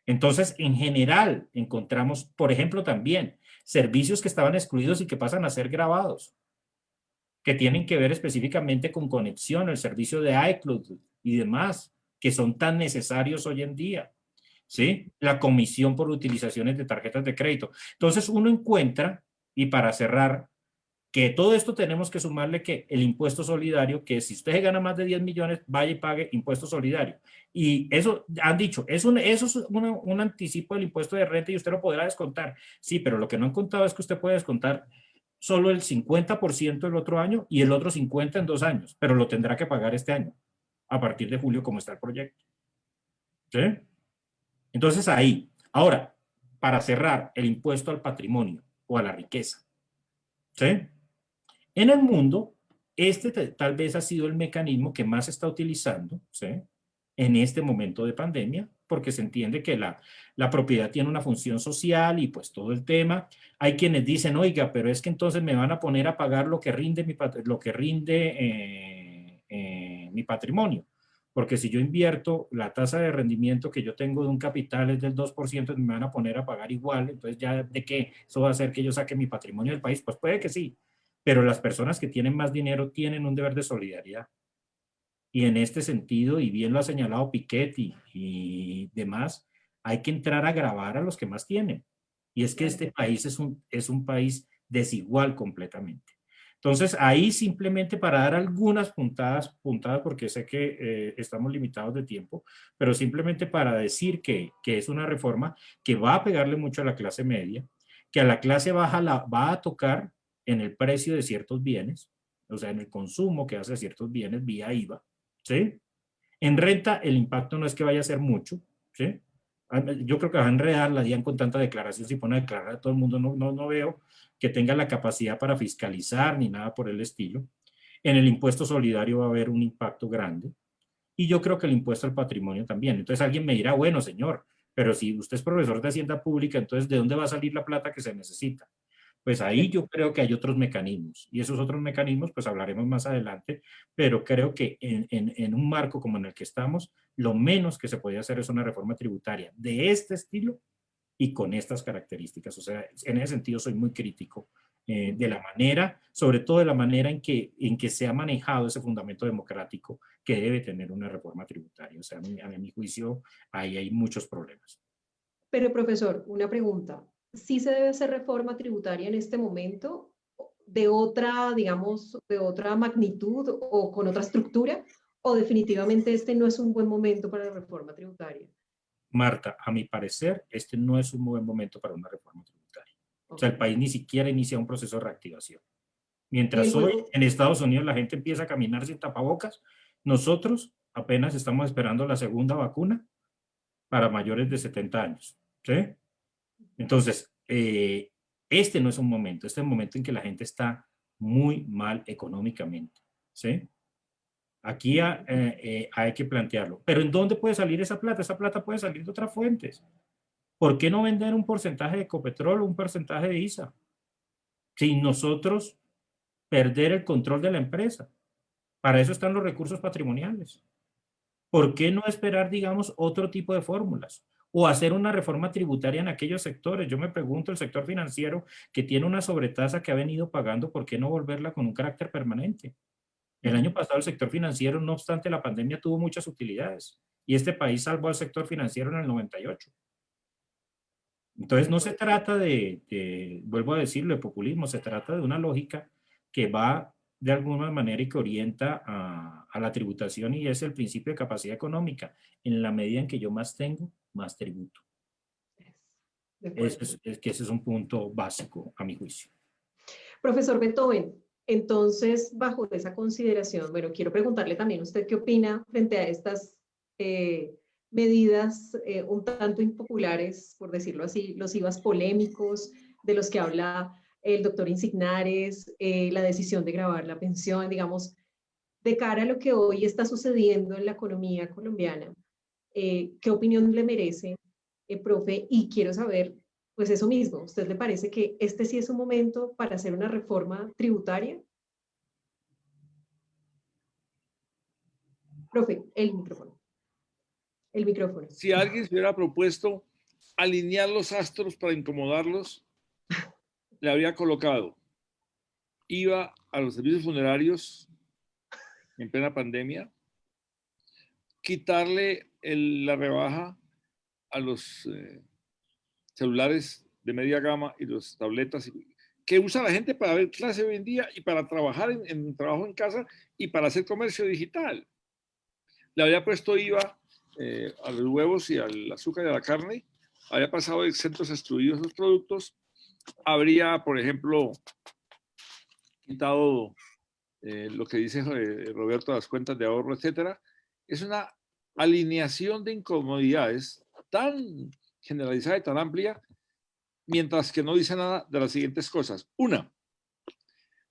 Entonces, en general, encontramos, por ejemplo, también servicios que estaban excluidos y que pasan a ser grabados, que tienen que ver específicamente con conexión, el servicio de iCloud y demás, que son tan necesarios hoy en día, ¿sí? La comisión por utilizaciones de tarjetas de crédito. Entonces, uno encuentra, y para cerrar, que todo esto tenemos que sumarle que el impuesto solidario, que si usted gana más de 10 millones, vaya y pague impuesto solidario. Y eso, han dicho, eso es un anticipo del impuesto de renta y usted lo podrá descontar. Sí, pero lo que no han contado es que usted puede descontar solo el 50% el otro año y el otro 50% en 2 años, pero lo tendrá que pagar este año, a partir de julio, como está el proyecto. ¿Sí? Entonces ahí. Ahora, para cerrar, el impuesto al patrimonio o a la riqueza. ¿Sí? En el mundo, este tal vez ha sido el mecanismo que más se está utilizando, ¿sí? En este momento de pandemia, porque se entiende que la propiedad tiene una función social y pues todo el tema. Hay quienes dicen, oiga, pero es que entonces me van a poner a pagar lo que rinde mi patrimonio. Porque si yo invierto, la tasa de rendimiento que yo tengo de un capital es del 2%, me van a poner a pagar igual. Entonces, ¿ya de qué? ¿Eso va a hacer que yo saque mi patrimonio del país? Pues puede que sí, pero las personas que tienen más dinero tienen un deber de solidaridad. Y en este sentido, y bien lo ha señalado Piketty y demás, hay que entrar a grabar a los que más tienen. Y es que este país es un país desigual completamente. Entonces, ahí simplemente para dar algunas puntadas porque sé que estamos limitados de tiempo, pero simplemente para decir que es una reforma que va a pegarle mucho a la clase media, que a la clase baja la va a tocar en el precio de ciertos bienes, o sea, en el consumo que hace ciertos bienes vía IVA, ¿sí? En renta el impacto no es que vaya a ser mucho, ¿sí? Yo creo que va a enredar la DIAN con tanta declaración, si pone a declarar a todo el mundo, no veo que tenga la capacidad para fiscalizar ni nada por el estilo. En el impuesto solidario va a haber un impacto grande y yo creo que el impuesto al patrimonio también. Entonces alguien me dirá, bueno, señor, pero si usted es profesor de Hacienda Pública, entonces ¿de dónde va a salir la plata que se necesita? Pues ahí yo creo que hay otros mecanismos y esos otros mecanismos pues hablaremos más adelante, pero creo que en un marco como en el que estamos, lo menos que se puede hacer es una reforma tributaria de este estilo y con estas características. O sea, en ese sentido soy muy crítico de la manera, sobre todo de la manera en que se ha manejado ese fundamento democrático que debe tener una reforma tributaria. O sea, a mi juicio, ahí hay muchos problemas. Pero, profesor, una pregunta. ¿Sí se debe hacer reforma tributaria en este momento de otra, digamos, de otra magnitud o con otra estructura? ¿O definitivamente este no es un buen momento para la reforma tributaria? Marta, a mi parecer, este no es un buen momento para una reforma tributaria. O sea, el Okay. país ni siquiera inicia un proceso de reactivación. Mientras hoy juego, en Estados Unidos la gente empieza a caminar sin tapabocas, nosotros apenas estamos esperando la segunda vacuna para mayores de 70 años. ¿Sí? Entonces, este no es un momento, este es un momento en que la gente está muy mal económicamente. ¿Sí? Aquí hay que plantearlo. Pero ¿en dónde puede salir esa plata? Esa plata puede salir de otras fuentes. ¿Por qué no vender un porcentaje de Ecopetrol o un porcentaje de ISA? Sin nosotros perder el control de la empresa. Para eso están los recursos patrimoniales. ¿Por qué no esperar, digamos, otro tipo de fórmulas? O hacer una reforma tributaria en aquellos sectores. Yo me pregunto, el sector financiero que tiene una sobretasa que ha venido pagando, ¿por qué no volverla con un carácter permanente? El año pasado el sector financiero, no obstante la pandemia, tuvo muchas utilidades. Y este país salvó al sector financiero en el 98. Entonces no se trata vuelvo a decirlo, de populismo, se trata de una lógica que va de alguna manera y que orienta a la tributación, y es el principio de capacidad económica. En la medida en que yo más tengo, más tributo. de acuerdo. Ese es un punto básico a mi juicio. Profesor Beethoven, entonces, bajo esa consideración, bueno, quiero preguntarle también usted qué opina frente a estas medidas un tanto impopulares, por decirlo así, los IVAs polémicos de los que habla el doctor Insignares, la decisión de grabar la pensión, digamos, de cara a lo que hoy está sucediendo en la economía colombiana. ¿Qué opinión le merece, profe? Y quiero saber, pues eso mismo, ¿usted le parece que este sí es un momento para hacer una reforma tributaria? Profe, el micrófono. El micrófono. Si alguien se hubiera propuesto alinear los astros para incomodarlos, le habría colocado IVA a los servicios funerarios en plena pandemia, quitarle la rebaja a los celulares de media gama y los tabletas que usa la gente para ver clase hoy en día y para trabajar en trabajo en casa y para hacer comercio digital. Le había puesto IVA a los huevos y al azúcar y a la carne, había pasado de exentos a excluidos esos productos, habría, por ejemplo, quitado lo que dice Roberto, las cuentas de ahorro, etcétera. Es una alineación de incomodidades tan generalizada y tan amplia, mientras que no dice nada de las siguientes cosas. Una,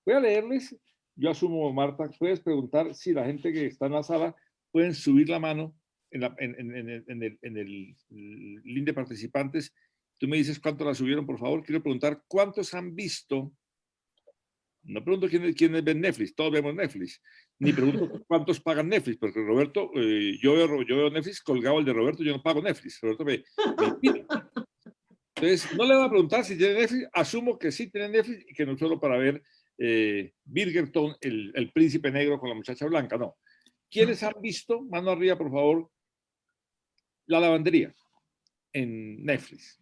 voy a leerles, yo asumo, Marta, puedes preguntar si la gente que está en la sala pueden subir la mano en el link de participantes. Tú me dices cuánto la subieron, por favor. Quiero preguntar cuántos han visto. No pregunto quiénes ven Netflix, todos vemos Netflix. Ni pregunto cuántos pagan Netflix, porque Roberto, yo veo Netflix colgado el de Roberto, yo no pago Netflix. Roberto me pide. Entonces, no le voy a preguntar si tiene Netflix, asumo que sí tiene Netflix y que no solo para ver Bridgerton, el príncipe negro con la muchacha blanca, no. ¿Quiénes han visto, mano arriba por favor, La lavandería en Netflix?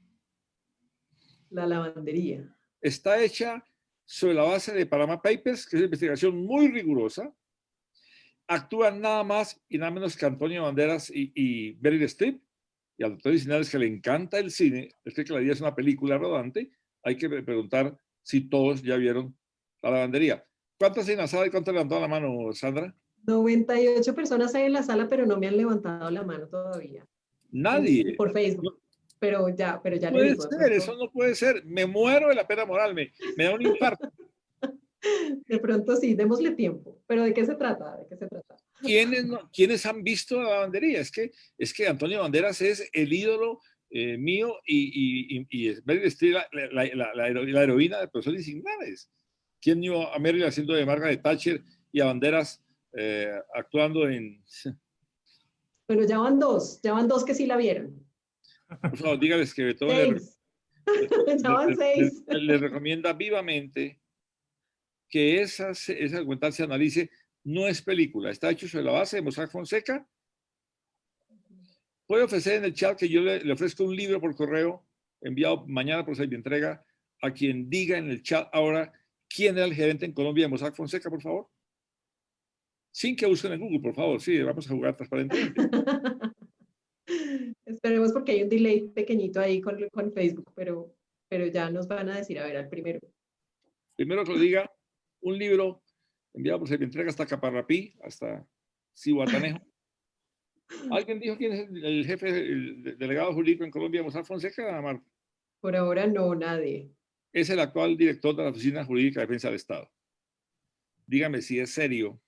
La lavandería. Está hecha sobre la base de Panama Papers, que es una investigación muy rigurosa. Actúan nada más y nada menos que Antonio Banderas y Meryl Streep, y al doctor Insignares, que le encanta el cine, que la vida es una película rodante. Hay que preguntar si todos ya vieron La lavandería. ¿Cuántas hay en la sala y cuántas levantaron la mano, Sandra? 98 personas hay en la sala, pero no me han levantado la mano todavía. Nadie. Por Facebook. No, Pero ya no le puede digo. ser, eso no puede ser. Me muero de la pena moral, me da un infarto. De pronto sí, démosle tiempo. Pero ¿de qué se trata? ¿De qué se trata? ¿Quiénes han visto La lavandería? Es que Antonio Banderas es el ídolo mío y Meryl Streep la heroína del profesor Insignares. ¿Quién iba a Meryl haciendo de Margaret Thatcher y a Banderas actuando en... Bueno, ya van dos que sí la vieron. Por favor, dígales que Beethoven 6. Ya van 6. les recomienda vivamente que esa documental se analice. No es película, está hecho sobre la base de Mossack Fonseca. Puede ofrecer en el chat que yo le ofrezco un libro por correo enviado mañana por Servientrega a quien diga en el chat ahora quién era el gerente en Colombia de Mossack Fonseca, por favor. Sin que busquen en Google, por favor. Sí, vamos a jugar transparentemente. Esperemos, porque hay un delay pequeñito ahí con Facebook, pero ya nos van a decir, a ver, al primero. Primero que lo diga un libro enviado por Servientrega hasta Caparrapí, hasta Cihuatanejo. ¿Alguien dijo quién es el jefe, el delegado jurídico en Colombia, Mozart Fonseca, Marta? Por ahora no, nadie. Es el actual director de la Oficina Jurídica de Defensa del Estado. Dígame si es serio,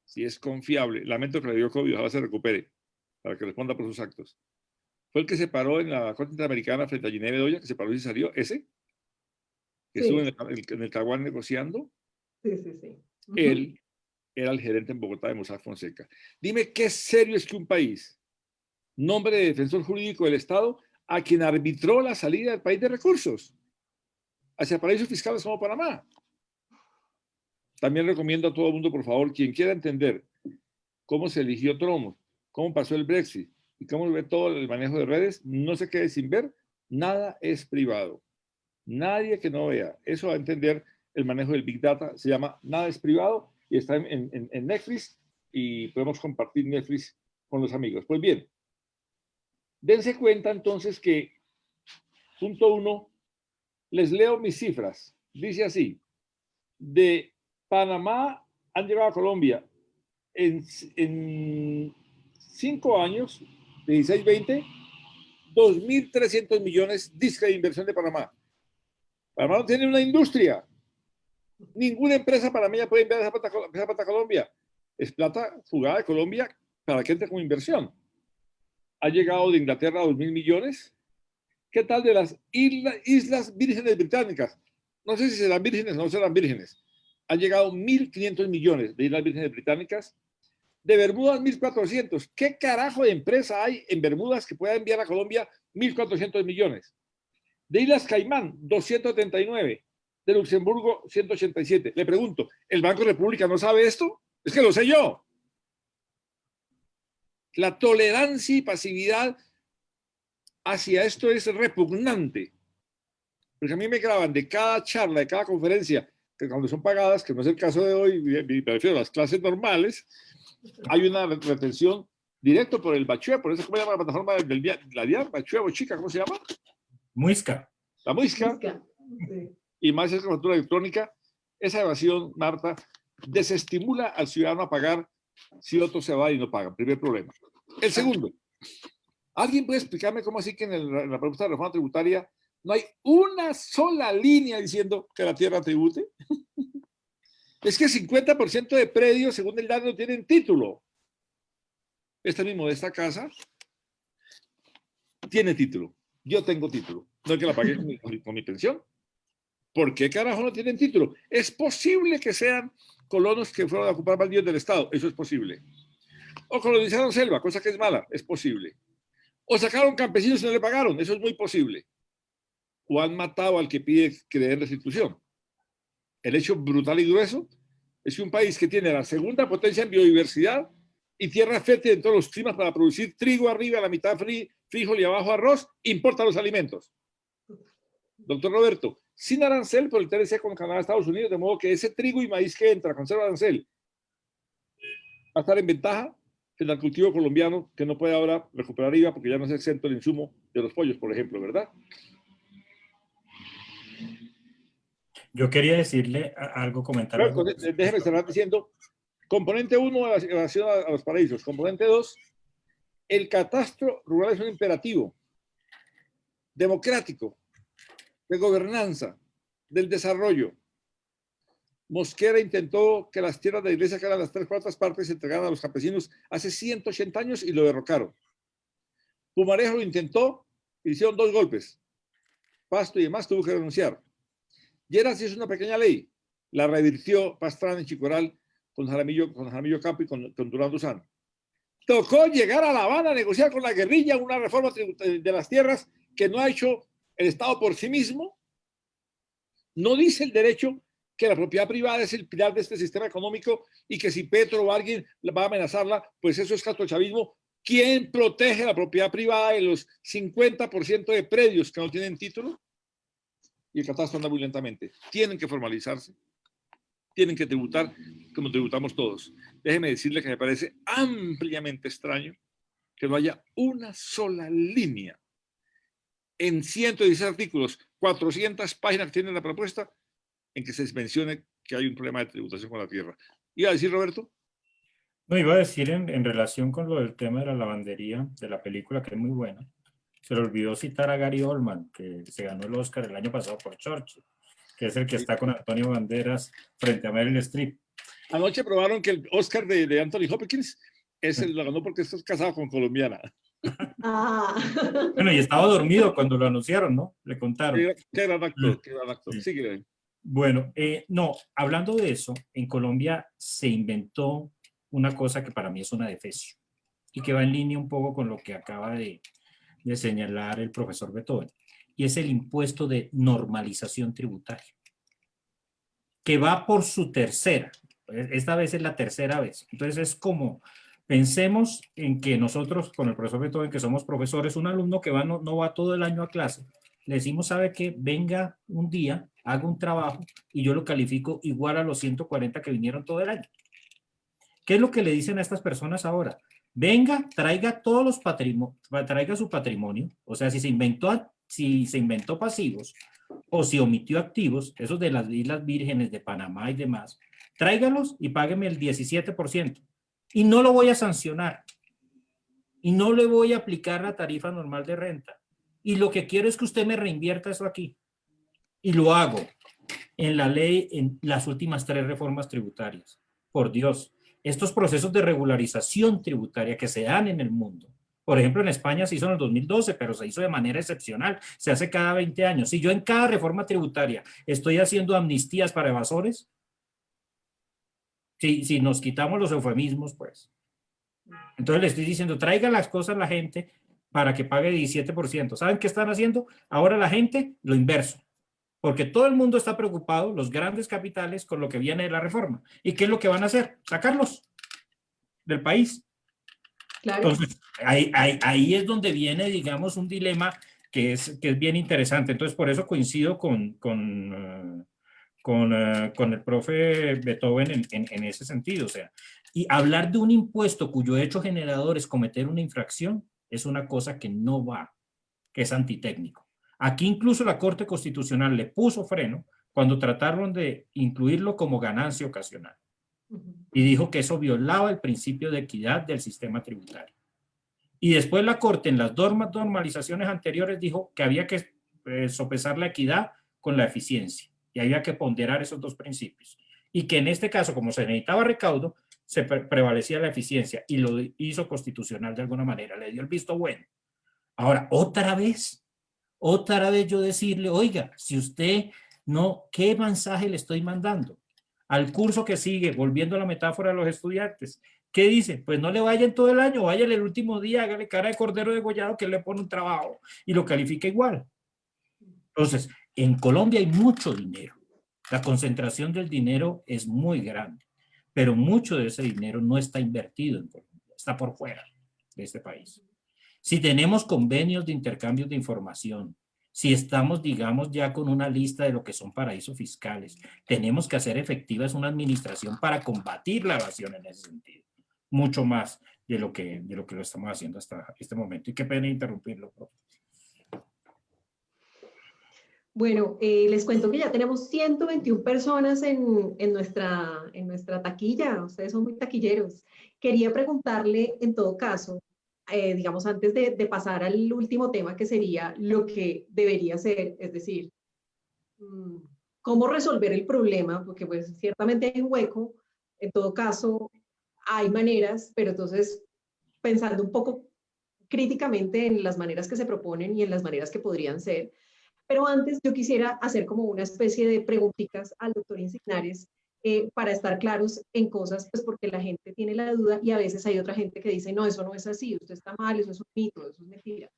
si es confiable. Lamento que le dio COVID, ojalá se recupere, para que responda por sus actos. ¿Fue el que se paró en la Corte Interamericana frente a Ginés Bedoya, que se paró y se salió? ¿Ese? ¿Que Sí. estuvo en el Caguán negociando? Sí, sí, sí. Él era el gerente en Bogotá de Mozart Fonseca. Dime qué serio es que un país nombre de defensor jurídico del Estado a quien arbitró la salida del país de recursos hacia paraísos fiscales como Panamá. También recomiendo a todo el mundo, por favor, quien quiera entender cómo se eligió Trump, cómo pasó el Brexit y cómo ve todo el manejo de redes, no se quede sin ver, nada es privado. Nadie que no vea eso va a entender el manejo del Big Data, se llama Nada es privado y está en Netflix y podemos compartir Netflix con los amigos. Pues bien, dense cuenta entonces que, punto 1, les leo mis cifras. Dice así, de Panamá han llegado a Colombia en 5 años, 16-20, 2.300 millones de inversión de Panamá. Panamá no tiene una industria. Ninguna empresa panameña puede enviar esa plata a Colombia. Es plata jugada de Colombia para que entre como inversión. Ha llegado de Inglaterra a 2.000 millones. ¿Qué tal de las Islas Vírgenes Británicas? No sé si serán vírgenes o no serán vírgenes. Han llegado 1.500 millones de Islas Vírgenes Británicas. De Bermudas, 1.400. ¿Qué carajo de empresa hay en Bermudas que pueda enviar a Colombia 1.400 millones? De Islas Caimán, 239. De Luxemburgo, 187. Le pregunto, ¿el Banco República no sabe esto? Es que lo sé yo. La tolerancia y pasividad hacia esto es repugnante. Porque a mí me graban de cada charla, de cada conferencia, que cuando son pagadas, que no es el caso de hoy, me prefiero las clases normales, hay una retención directo por el Bachue, por eso, ¿cómo se llama la plataforma del la DIAN? Bachue o Chica, ¿cómo se llama? Muisca. La Muisca. Sí. Y más es con factura electrónica. Esa evasión, Marta, desestimula al ciudadano a pagar si otro se va y no paga. Primer problema. El segundo, ¿alguien puede explicarme cómo así que en la propuesta de reforma tributaria no hay una sola línea diciendo que la tierra tribute? Es que 50% de predios, según el dato, no tienen título. Esta misma de esta casa tiene título. Yo tengo título. No es que la pagué con mi pensión. ¿Por qué carajo no tienen título? Es posible que sean colonos que fueron a ocupar baldíos del Estado. Eso es posible. O colonizaron selva, cosa que es mala. Es posible. O sacaron campesinos y no le pagaron. Eso es muy posible. O han matado al que pide que le den restitución. El hecho brutal y grueso es que un país que tiene la segunda potencia en biodiversidad y tierra fértil en todos los climas para producir trigo arriba, a la mitad frijol y abajo arroz, importa los alimentos. Doctor Roberto, sin arancel por el TLC con Canadá, Estados Unidos, de modo que ese trigo y maíz que entra con cero arancel va a estar en ventaja frente al cultivo colombiano, que no puede ahora recuperar IVA porque ya no es exento el insumo de los pollos, por ejemplo, ¿verdad? Yo quería decirle algo, comentar algo. Déjeme cerrar diciendo, componente 1, evasión a los paraísos. Componente 2, el catastro rural es un imperativo democrático, de gobernanza, del desarrollo. Mosquera intentó que las tierras de la iglesia, que eran las 3/4 partes, se entregaran a los campesinos hace 180 años y lo derrocaron. Pumarejo lo intentó, hicieron 2 golpes. Pasto y demás tuvo que renunciar. Lleras hizo una pequeña ley, la revirtió Pastrana y Chicoral con Jaramillo Campo y con Durán Duzán. Tocó llegar a La Habana a negociar con la guerrilla una reforma de las tierras que no ha hecho el Estado por sí mismo. No dice el derecho que la propiedad privada es el pilar de este sistema económico y que si Petro o alguien va a amenazarla, pues eso es castrochavismo. ¿Quién protege la propiedad privada de los 50% de predios que no tienen título? Y el catastro anda muy lentamente. Tienen que formalizarse, tienen que tributar como tributamos todos. Déjeme decirle que me parece ampliamente extraño que no haya una sola línea en 116 artículos, 400 páginas que tiene la propuesta, en que se mencione que hay un problema de tributación con la tierra. ¿Iba a decir, Roberto? No, iba a decir en relación con lo del tema de la lavandería, de la película, que es muy buena. Se le olvidó citar a Gary Oldman, que se ganó el Oscar el año pasado por Churchill, que es el que está con Antonio Banderas frente a Meryl Streep. Anoche probaron que el Oscar de Anthony Hopkins lo ganó porque está casado con colombiana. Ah. Bueno, y estaba dormido cuando lo anunciaron, ¿no? Le contaron. Qué gran actor, qué gran actor. Sí, que... Bueno, no, hablando de eso, en Colombia se inventó una cosa que para mí es una defecio y que va en línea un poco con lo que acaba de señalar el profesor Beethoven, y es el impuesto de normalización tributaria, que va por su tercera. Esta vez es la tercera vez. Entonces es como, pensemos en que nosotros, con el profesor Beethoven, que somos profesores, un alumno que no va todo el año a clase, le decimos, sabe que venga un día, haga un trabajo y yo lo califico igual a los 140 que vinieron todo el año. ¿Qué es lo que le dicen a estas personas ahora? Venga, traiga todos los traiga su patrimonio, o sea, si se inventó pasivos o si omitió activos, esos de las Islas Vírgenes, de Panamá y demás, tráigalos y págueme el 17%. Y no lo voy a sancionar. Y no le voy a aplicar la tarifa normal de renta. Y lo que quiero es que usted me reinvierta eso aquí. Y lo hago en la ley, en las últimas 3 reformas tributarias. Por Dios, estos procesos de regularización tributaria que se dan en el mundo. Por ejemplo, en España se hizo en el 2012, pero se hizo de manera excepcional. Se hace cada 20 años. Si yo en cada reforma tributaria estoy haciendo amnistías para evasores, si nos quitamos los eufemismos, pues. Entonces le estoy diciendo, traiga las cosas a la gente para que pague 17%. ¿Saben qué están haciendo? Ahora la gente, lo inverso. Porque todo el mundo está preocupado, los grandes capitales, con lo que viene de la reforma. ¿Y qué es lo que van a hacer? Sacarlos del país. Claro. Entonces, ahí es donde viene, digamos, un dilema que es bien interesante. Entonces, por eso coincido con el profe Beethoven en ese sentido. O sea, y hablar de un impuesto cuyo hecho generador es cometer una infracción es una cosa que no va, que es antitécnico. Aquí incluso la Corte Constitucional le puso freno cuando trataron de incluirlo como ganancia ocasional. Y dijo que eso violaba el principio de equidad del sistema tributario. Y después la Corte, en las normalizaciones anteriores, dijo que había que sopesar la equidad con la eficiencia. Y había que ponderar esos 2 principios. Y que en este caso, como se necesitaba recaudo, se prevalecía la eficiencia. Y lo hizo constitucional de alguna manera. Le dio el visto bueno. Ahora, otra vez yo decirle, oiga, si usted no, ¿qué mensaje le estoy mandando? Al curso que sigue, volviendo a la metáfora de los estudiantes, ¿qué dice? Pues no le vayan todo el año, váyale el último día, hágale cara de cordero degollado que él le pone un trabajo y lo califica igual. Entonces, en Colombia hay mucho dinero. La concentración del dinero es muy grande, pero mucho de ese dinero no está invertido en Colombia, está por fuera de este país. Si tenemos convenios de intercambio de información, si estamos, digamos, ya con una lista de lo que son paraísos fiscales, tenemos que hacer efectivas una administración para combatir la evasión en ese sentido. Mucho más de lo que lo estamos haciendo hasta este momento. Y qué pena interrumpirlo, profe. Bueno, les cuento que ya tenemos 121 personas en nuestra taquilla. Ustedes son muy taquilleros. Quería preguntarle, en todo caso, digamos, antes de pasar al último tema, que sería lo que debería ser, es decir, cómo resolver el problema, porque pues ciertamente hay un hueco, en todo caso hay maneras, pero entonces pensando un poco críticamente en las maneras que se proponen y en las maneras que podrían ser. Pero antes yo quisiera hacer como una especie de preguntitas al doctor Insignares para estar claros en cosas, pues porque la gente tiene la duda y a veces hay otra gente que dice, no, eso no es así, usted está mal, eso es un mito, eso es mentira.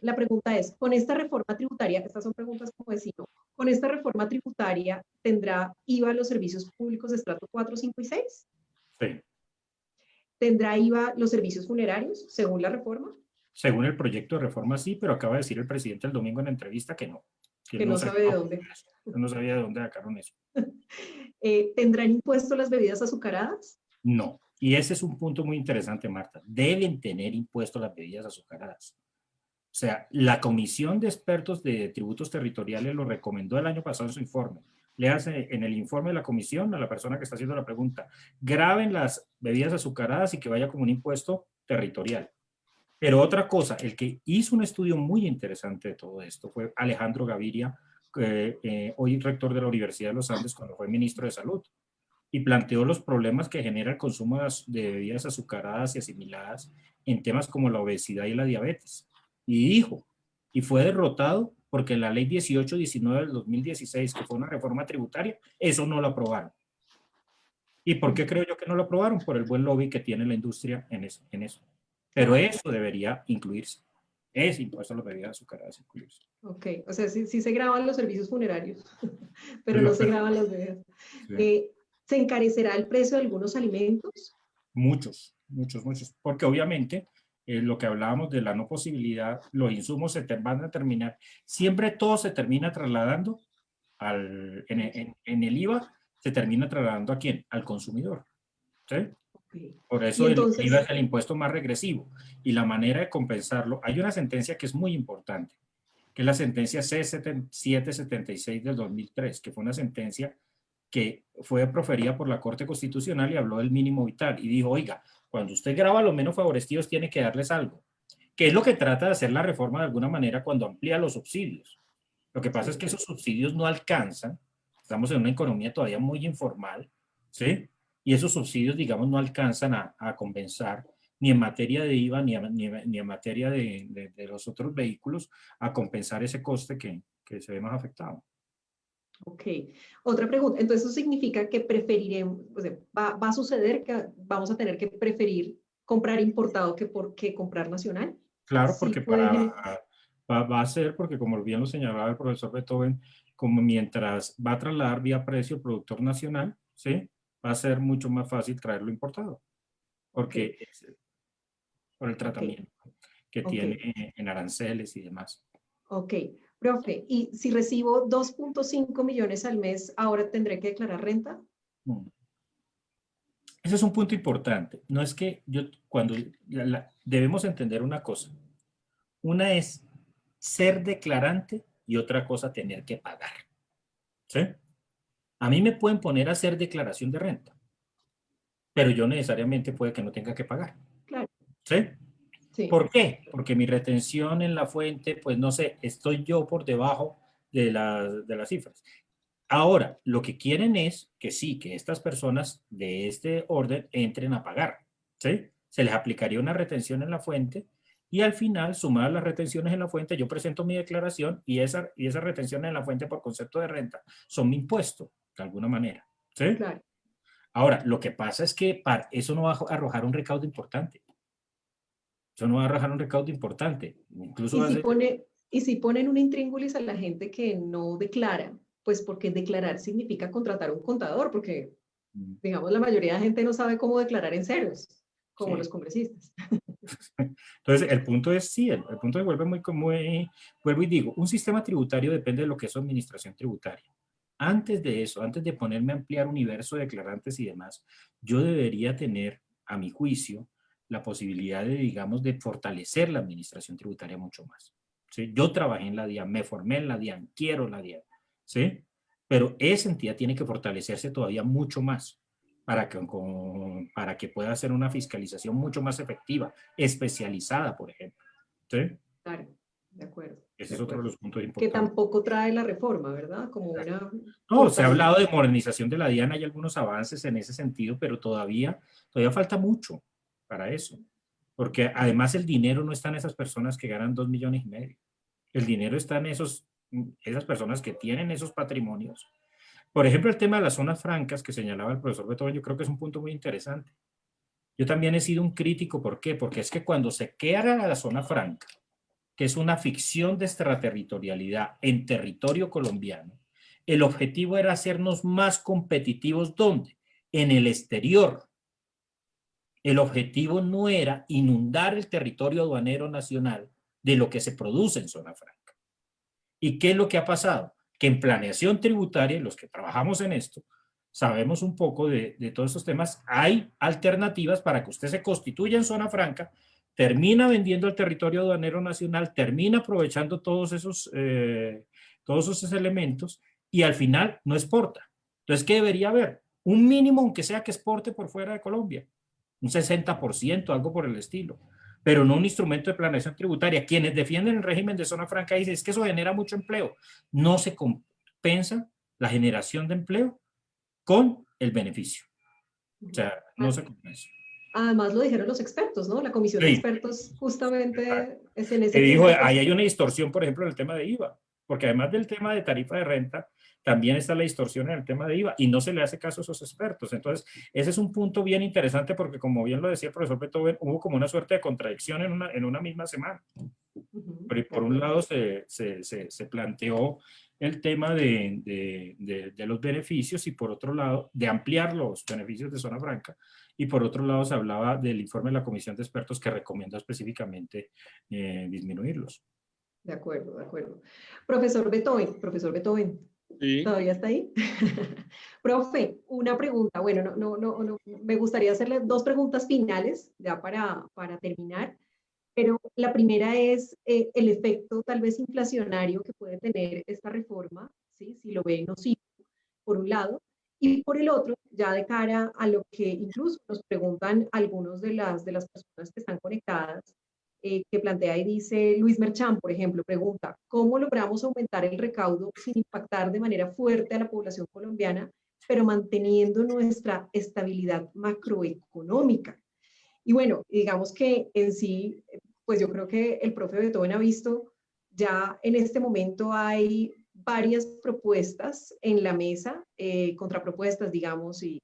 La pregunta es, con esta reforma tributaria, estas son preguntas como vecino, ¿con esta reforma tributaria tendrá IVA los servicios públicos de estrato 4, 5 y 6? Sí. ¿Tendrá IVA los servicios funerarios según la reforma? Según el proyecto de reforma sí, pero acaba de decir el presidente el domingo en la entrevista que no. Que no sabe de dónde. No sabía de dónde sacaron eso. ¿Tendrán impuesto las bebidas azucaradas? No. Y ese es un punto muy interesante, Marta. Deben tener impuesto las bebidas azucaradas. O sea, la Comisión de Expertos de Tributos Territoriales lo recomendó el año pasado en su informe. léase en el informe de la comisión a la persona que está haciendo la pregunta, graben las bebidas azucaradas y que vaya como un impuesto territorial. Pero otra cosa, el que hizo un estudio muy interesante de todo esto fue Alejandro Gaviria, hoy rector de la Universidad de los Andes cuando fue ministro de Salud, y planteó los problemas que genera el consumo de bebidas azucaradas y asimiladas en temas como la obesidad y la diabetes. Y dijo, y fue derrotado porque la ley 1819 del 2016, que fue una reforma tributaria, eso no lo aprobaron. ¿Y por qué creo yo que no lo aprobaron? Por el buen lobby que tiene la industria en eso. Pero eso debería incluirse. Ese impuesto a las bebidas azucaradas incluirse. Ok, o sea, sí, sí se graban los servicios funerarios, pero no se graban las bebidas. Sí. ¿Se encarecerá el precio de algunos alimentos? Muchos. Porque obviamente lo que hablábamos de la no posibilidad, los insumos van a terminar, siempre todo se termina trasladando en el IVA, se termina trasladando ¿a quién? Al consumidor. ¿Sí? Okay. Por eso Y el entonces, IVA es el impuesto más regresivo. Y la manera de compensarlo, hay una sentencia que es muy importante, que es la sentencia C776 del 2003, que fue una sentencia que fue proferida por la Corte Constitucional y habló del mínimo vital. Y dijo, oiga, cuando usted graba a los menos favorecidos, tiene que darles algo. Que es lo que trata de hacer la reforma de alguna manera cuando amplía los subsidios. Lo que pasa es que esos subsidios no alcanzan. Estamos en una economía todavía muy informal, ¿sí? Y esos subsidios, digamos, no alcanzan a compensar ni en materia de IVA, ni en materia de los otros vehículos, a compensar ese coste que se ve más afectado. ok. Otra pregunta. Entonces, ¿eso significa que preferiremos, o sea, va a suceder que vamos a tener que preferir comprar importado que comprar nacional? Claro, Sí, porque puede. va a ser, porque como bien lo señalaba el profesor Beethoven, como mientras va a trasladar vía precio productor nacional, ¿sí? Va a ser mucho más fácil traerlo importado, porque Okay. por el Ok, tratamiento que tiene ok, en aranceles y demás. ok. Profe, ¿y si recibo 2.5 millones al mes, ahora tendré que declarar renta? Mm. Ese es un punto importante. No es que debemos entender una cosa. Una es ser declarante y otra cosa tener que pagar. ¿Sí? A mí me pueden poner a hacer declaración de renta, pero yo necesariamente puede que no tenga que pagar. Claro, ¿Sí? sí, ¿Por qué? Porque mi retención en la fuente, pues no sé, estoy yo por debajo de las cifras. Ahora, lo que quieren es que sí, que estas personas de este orden entren a pagar. ¿Sí? Se les aplicaría una retención en la fuente y al final, sumadas las retenciones en la fuente, yo presento mi declaración y esa retención en la fuente por concepto de renta son mi impuesto, de alguna manera. ¿Sí? claro. Ahora, lo que pasa es que eso no va a arrojar un recaudo importante. Eso no va a arrojar un recaudo importante. Incluso Y va a si ser... pone, y si ponen un intríngulis a la gente que no declara, pues porque declarar significa contratar un contador, porque, digamos, la mayoría de la gente no sabe cómo declarar en ceros, como los Sí. congresistas. Entonces, el punto es, sí, el punto se vuelve vuelvo y digo, un sistema tributario depende de lo que es su administración tributaria. Antes de eso, antes de ponerme a ampliar universo de declarantes y demás, yo debería tener, a mi juicio, la posibilidad de, digamos, de fortalecer la administración tributaria mucho más. ¿Sí? Yo trabajé en la DIAN, me formé en la DIAN, quiero la DIAN, ¿sí? Pero esa entidad tiene que fortalecerse todavía mucho más para que pueda hacer una fiscalización mucho más efectiva, especializada, por ejemplo. ¿Sí? Claro, de acuerdo, Ese de es otro de acuerdo. los puntos Que importantes. tampoco trae la reforma, ¿verdad? Como una No, se ha fortaleza. hablado de modernización de la DIAN, hay algunos avances en ese sentido, pero todavía falta mucho para eso. Porque además el dinero no está en esas personas que ganan 2,5 millones. El dinero está en esas personas que tienen esos patrimonios. Por ejemplo, el tema de las zonas francas que señalaba el profesor Beethoven, yo creo que es un punto muy interesante. Yo también he sido un crítico, ¿por qué? Porque es que cuando se crea la zona franca, que es una ficción de extraterritorialidad en territorio colombiano, el objetivo era hacernos más competitivos, ¿dónde? En el exterior. El objetivo no era inundar el territorio aduanero nacional de lo que se produce en zona franca. ¿Y qué es lo que ha pasado? Que en planeación tributaria, los que trabajamos en esto, sabemos un poco de todos estos temas, hay alternativas para que usted se constituya en zona franca, termina vendiendo el territorio aduanero nacional, termina aprovechando todos esos elementos y al final no exporta. Entonces, ¿qué debería haber? Un mínimo, aunque sea que exporte por fuera de Colombia, un 60%, algo por el estilo, pero no un instrumento de planeación tributaria. Quienes defienden el régimen de zona franca dicen, es que eso genera mucho empleo. No se compensa la generación de empleo con el beneficio. O sea, no se compensa. Además lo dijeron los expertos, ¿no? La comisión de Sí. expertos justamente es en Que ese dijo, primer ahí hay una distorsión, por ejemplo, en el tema de IVA, porque además del tema de tarifa de renta, también está la distorsión en el tema de IVA y no se le hace caso a esos expertos. Entonces, ese es un punto bien interesante porque, como bien lo decía el profesor Beethoven, hubo como una suerte de contradicción en una misma semana. Pero por un lado se planteó el tema de los beneficios y por otro lado de ampliar los beneficios de zona franca y por otro lado se hablaba del informe de la comisión de expertos que recomendó específicamente disminuirlos. De acuerdo, de acuerdo. Profesor Beethoven, Sí. ¿todavía está ahí? Profe, una pregunta. Bueno, me gustaría hacerle dos preguntas finales ya para terminar. Pero la primera es el efecto tal vez inflacionario que puede tener esta reforma, ¿sí? Si lo ve nocivo, por un lado, y por el otro, ya de cara a lo que incluso nos preguntan algunos de las personas que están conectadas, que plantea y dice Luis Merchán, por ejemplo, pregunta, ¿cómo logramos aumentar el recaudo sin impactar de manera fuerte a la población colombiana, pero manteniendo nuestra estabilidad macroeconómica? Y bueno, digamos que en sí, pues yo creo que el profe Beethoven ha visto, ya en este momento hay varias propuestas en la mesa, contrapropuestas, digamos, y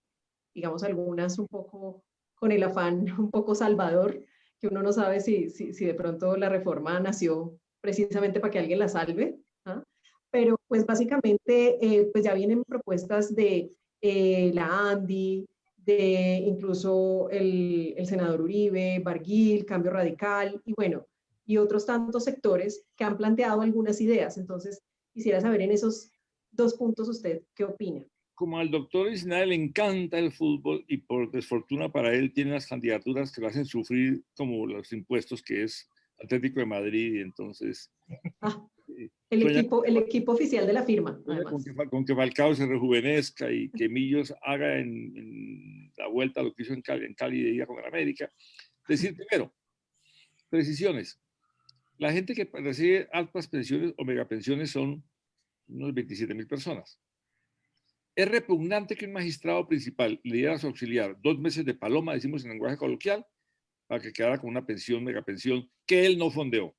digamos algunas un poco con el afán un poco salvador, que uno no sabe si de pronto la reforma nació precisamente para que alguien la salve, ¿ah? Pero pues básicamente pues ya vienen propuestas de la ANDI, de incluso el senador Uribe, Barguil, Cambio Radical, y bueno, y otros tantos sectores que han planteado algunas ideas. Entonces, quisiera saber en esos dos puntos usted qué opina. Como al doctor Isnael le encanta el fútbol y por desfortuna para él tiene las candidaturas que lo hacen sufrir como los impuestos que es Atlético de Madrid y entonces Ah, sueña, el equipo oficial de la firma, sueña además. con que Falcao se rejuvenezca y que Millos haga en la vuelta lo que hizo en Cali de ida con el América. Decir primero, precisiones. La gente que recibe altas pensiones o megapensiones son unos 27.000 personas. Es repugnante que un magistrado principal le diera a su auxiliar 2 meses de paloma, decimos en lenguaje coloquial, para que quedara con una pensión, megapensión, que él no fondeó.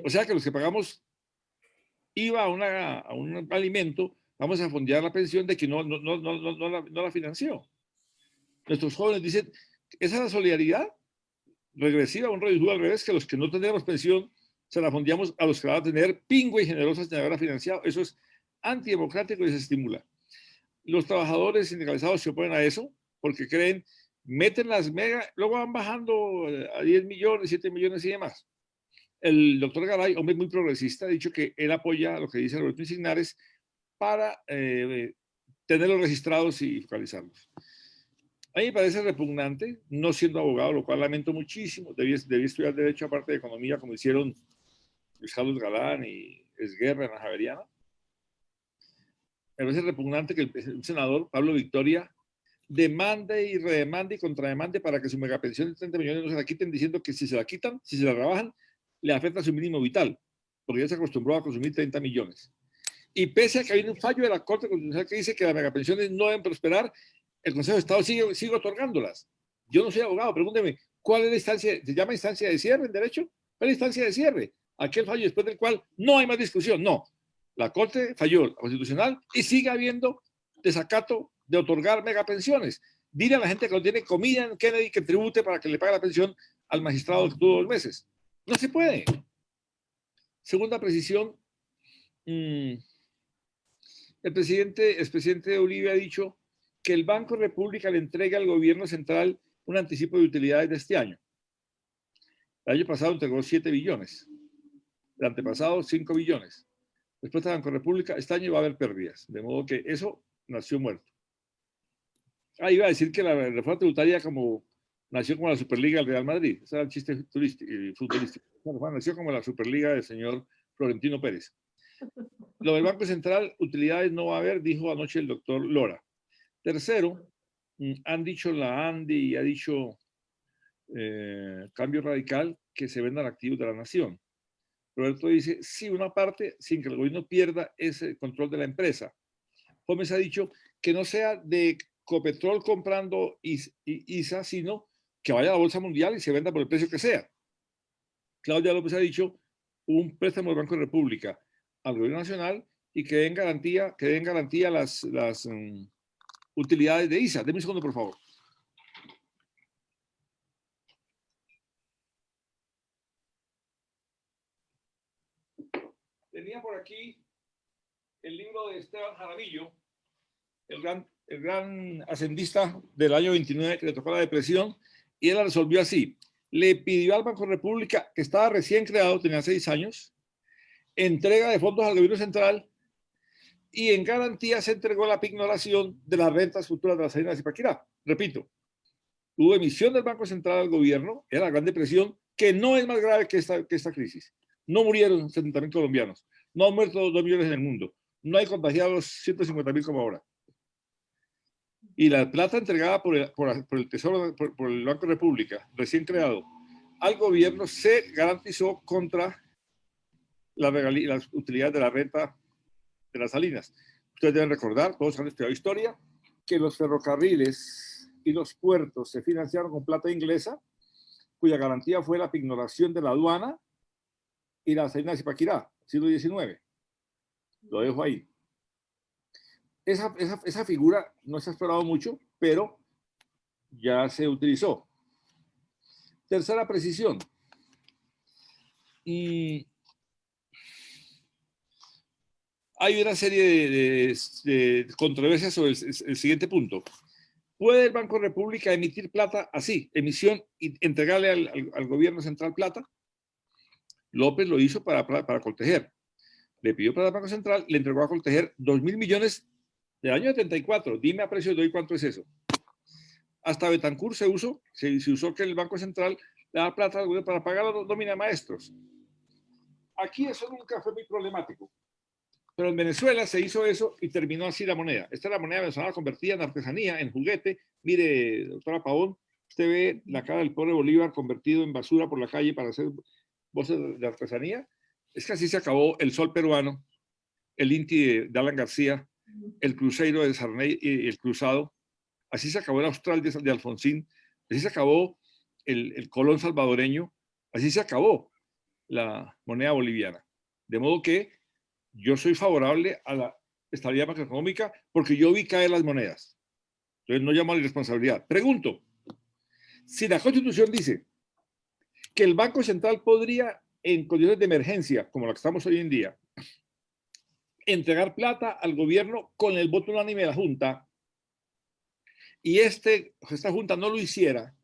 O sea que los que pagamos IVA a un alimento, vamos a fondear la pensión de que no la financió. Nuestros jóvenes dicen, esa es la solidaridad regresiva, un reducido al revés, que los que no tenemos pensión se la fondeamos a los que la van a tener pingüe y generosa sin haberla financiado. Eso es antidemocrático y se estimula. Los trabajadores sindicalizados se oponen a eso porque creen, meten las mega, luego van bajando a 10 millones, 7 millones y demás. El doctor Garay, hombre muy progresista, ha dicho que él apoya lo que dice Roberto Insignares para tenerlos registrados y focalizarlos. A mí me parece repugnante, no siendo abogado, lo cual lamento muchísimo. Debí estudiar Derecho aparte de Economía, como hicieron Luis Carlos Galán y Esguerra en la Javeriana. Me parece repugnante que el senador Pablo Victoria demande y redemande y contrademande para que su megapensión de 30 millones no se la quiten, diciendo que si se la quitan, si se la rebajan, le afecta su mínimo vital, porque ya se acostumbró a consumir 30 millones. Y pese a que hay un fallo de la Corte Constitucional que dice que las megapensiones no deben prosperar, el Consejo de Estado sigue otorgándolas. Yo no soy abogado, pregúnteme, ¿cuál es la instancia? ¿Se llama instancia de cierre en derecho? ¿Cuál es la instancia de cierre? Aquel fallo después del cual no hay más discusión. No, la Corte falló, la Constitucional, y sigue habiendo desacato de otorgar megapensiones. Dile a la gente que no tiene comida en Kennedy que tribute para que le pague la pensión al magistrado que tuvo 2 meses. No se puede. Segunda precisión, el expresidente Uribe ha dicho que el Banco República le entrega al gobierno central un anticipo de utilidades de este año. El año pasado entregó 7 billones, el antepasado 5 billones. Después de Banco República, este año va a haber pérdidas, de modo que eso nació muerto. Iba a decir que la reforma tributaria nació como la Superliga del Real Madrid, ese era el chiste futbolístico. Nació como la Superliga del señor Florentino Pérez. Lo del Banco Central, utilidades no va a haber, dijo anoche el doctor Lora. Tercero, han dicho la ANDI y ha dicho Cambio Radical que se vendan activos de la nación. Roberto dice, sí, una parte, sin que el gobierno pierda ese control de la empresa. Gómez ha dicho que no sea de Copetrol comprando ISA, sino que vaya a la Bolsa Mundial y se venda por el precio que sea. Claudia López ha dicho un préstamo del Banco de República al gobierno nacional y que den garantía las utilidades de ISA. Deme un segundo, por favor. Tenía por aquí el libro de Esteban Jaramillo, el gran hacendista del año 29 que le tocó la depresión, y él la resolvió así. Le pidió al Banco de República, que estaba recién creado, tenía 6 años, entrega de fondos al gobierno central y en garantía se entregó la pignoración de las rentas futuras de las Salinas de Zipaquirá. Repito, hubo emisión del Banco Central al gobierno, era la Gran Depresión, que no es más grave que esta crisis. No murieron 70.000 colombianos, no han muerto 2 millones en el mundo, no hay contagiados 150.000 como ahora. Y la plata entregada por el Tesoro, por el Banco de República, recién creado, al gobierno se garantizó contra las utilidades de la renta de las Salinas. Ustedes deben recordar, todos han estudiado historia, que los ferrocarriles y los puertos se financiaron con plata inglesa, cuya garantía fue la pignoración de la aduana y las Salinas de Zipaquirá, siglo XIX. Lo dejo ahí. Esa figura no se ha explorado mucho, pero ya se utilizó. Tercera precisión. Hay una serie de controversias sobre el siguiente punto. ¿Puede el Banco de República emitir plata así, emisión, y entregarle al gobierno central plata? López lo hizo para Coltejer. Le pidió plata al Banco Central, le entregó a Coltejer 2.000 millones del año 74. Dime a precio de hoy cuánto es eso. Hasta Betancourt se usó que el Banco Central le da plata al gobierno para pagar la nómina de maestros. Aquí eso nunca fue muy problemático. Pero en Venezuela se hizo eso y terminó así la moneda. Esta es la moneda venezolana convertida en artesanía, en juguete. Mire, doctora Pavón, usted ve la cara del pobre Bolívar convertido en basura por la calle para hacer voces de artesanía. Es que así se acabó el sol peruano, el Inti de Alan García, el Cruzeiro de Sarney y el Cruzado. Así se acabó el Austral de Alfonsín. Así se acabó el Colón salvadoreño. Así se acabó la moneda boliviana. De modo que yo soy favorable a la estabilidad macroeconómica porque yo vi caer las monedas. Entonces no llamo a la irresponsabilidad. Pregunto, si la Constitución dice que el Banco Central podría, en condiciones de emergencia, como la que estamos hoy en día, entregar plata al gobierno con el voto unánime de la Junta, y esta Junta no lo hiciera,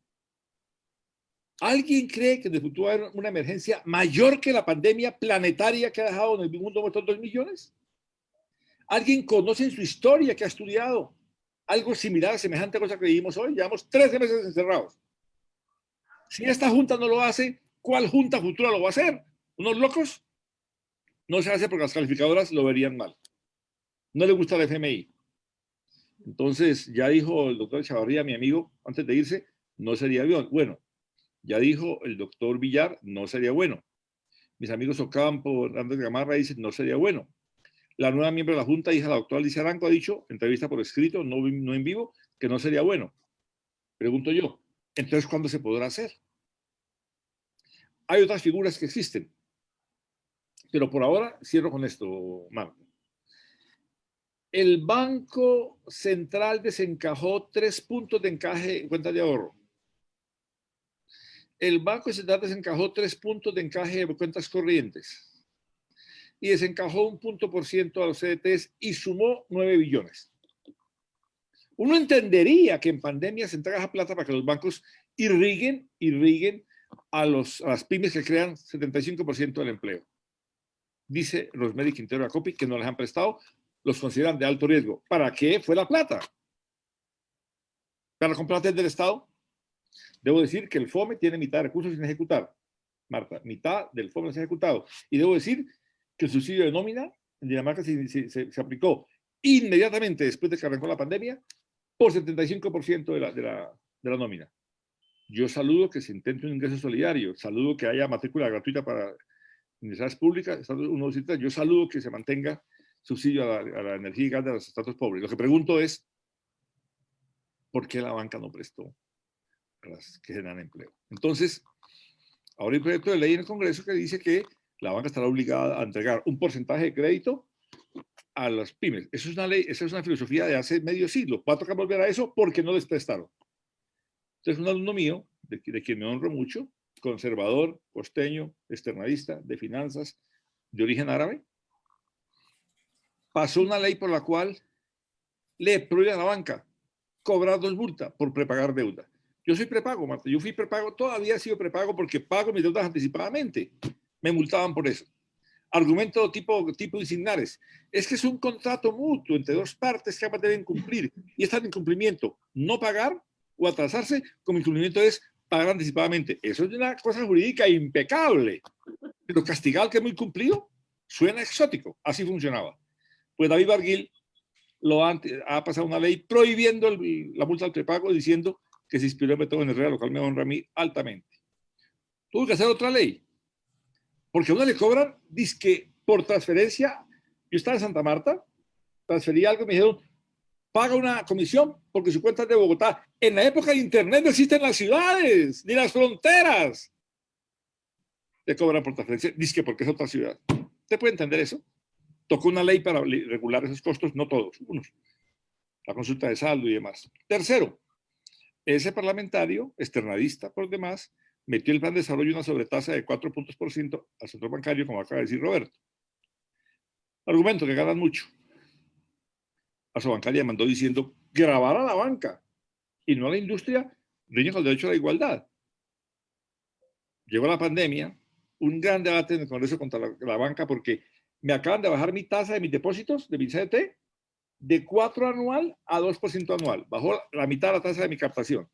¿alguien cree que en el futuro va a haber una emergencia mayor que la pandemia planetaria que ha dejado en el mundo muertos 2 millones? ¿Alguien conoce en su historia, que ha estudiado algo similar a semejante cosa que vivimos hoy? Llevamos 13 meses encerrados. Si esta Junta no lo hace, ¿cuál Junta futura lo va a hacer? ¿Unos locos? No se hace porque las calificadoras lo verían mal. No le gusta la FMI. Entonces, ya dijo el doctor Chavarría, mi amigo, antes de irse, no sería bueno. Ya dijo el doctor Villar, no sería bueno. Mis amigos Ocampo, Hernández Gamarra dicen, no sería bueno. La nueva miembro de la Junta, hija de la doctora Alicia Arango, ha dicho, entrevista por escrito, no en vivo, que no sería bueno. Pregunto yo, entonces, ¿cuándo se podrá hacer? Hay otras figuras que existen. Pero por ahora, cierro con esto, Marco. El Banco Central desencajó 3 puntos de encaje en cuentas de ahorro. El Banco Central desencajó 3 puntos de encaje de cuentas corrientes. Y desencajó 1% a los CDTs y sumó 9 billones. Uno entendería que en pandemia se entrega esa plata para que los bancos irriguen a las pymes que crean 75% del empleo. Dice Rosemary Quintero Acopi que no les han prestado, los consideran de alto riesgo. ¿Para qué fue la plata? ¿Para comprar del Estado? Debo decir que el FOME tiene mitad de recursos sin ejecutar. Marta, mitad del FOME no se ha ejecutado. Y debo decir que el subsidio de nómina en Dinamarca se aplicó inmediatamente después de que arrancó la pandemia por 75% de la nómina. Yo saludo que se intente un ingreso solidario, saludo que haya matrícula gratuita para universidades públicas, yo saludo que se mantenga subsidio a la energía y gas de los estratos pobres. Lo que pregunto es, ¿por qué la banca no prestó a las que generan empleo? Entonces, ahora hay un proyecto de ley en el Congreso que dice que la banca estará obligada a entregar un porcentaje de crédito a las pymes. Eso es una ley, esa es una filosofía de hace medio siglo. Va a tocar volver a eso porque no les prestaron. Entonces, un alumno mío, de quien me honro mucho, conservador, costeño, externalista, de finanzas, de origen árabe, pasó una ley por la cual le prohíbe a la banca cobrar 2 multas por prepagar deuda. Yo soy prepago, Marta. Yo fui prepago, todavía he sido prepago porque pago mis deudas anticipadamente. Me multaban por eso. Argumento tipo insignares. Es que es un contrato mutuo entre 2 partes que ambas deben cumplir. Y está en incumplimiento. No pagar o atrasarse como incumplimiento es pagar anticipadamente. Eso es una cosa jurídica impecable. Pero castigar al que es muy cumplido suena exótico. Así funcionaba. Pues David Barguil ha pasado una ley prohibiendo la multa al prepago, diciendo que se inspiró en método en Herrera, lo cual me honra a mí altamente. Tuvo que hacer otra ley, porque a uno le cobran, dizque por transferencia. Yo estaba en Santa Marta, transferí algo y me dijeron, paga una comisión porque su cuenta es de Bogotá. En la época de Internet no existen las ciudades, ni las fronteras. Le cobran por transferencia, dizque porque es otra ciudad. ¿Usted puede entender eso? Tocó una ley para regular esos costos, no todos, unos. La consulta de saldo y demás. Tercero, ese parlamentario, externalista por demás, metió el plan de desarrollo una sobretasa de 4 puntos por ciento al sector bancario, como acaba de decir Roberto. Argumento que ganan mucho. A su bancaria mandó diciendo grabar a la banca y no a la industria, riña con el derecho a la igualdad. Llegó la pandemia, un gran debate en el Congreso contra la banca porque me acaban de bajar mi tasa de mis depósitos, de mi CDT, de 4 anual a 2% anual. Bajó la mitad de la tasa de mi captación.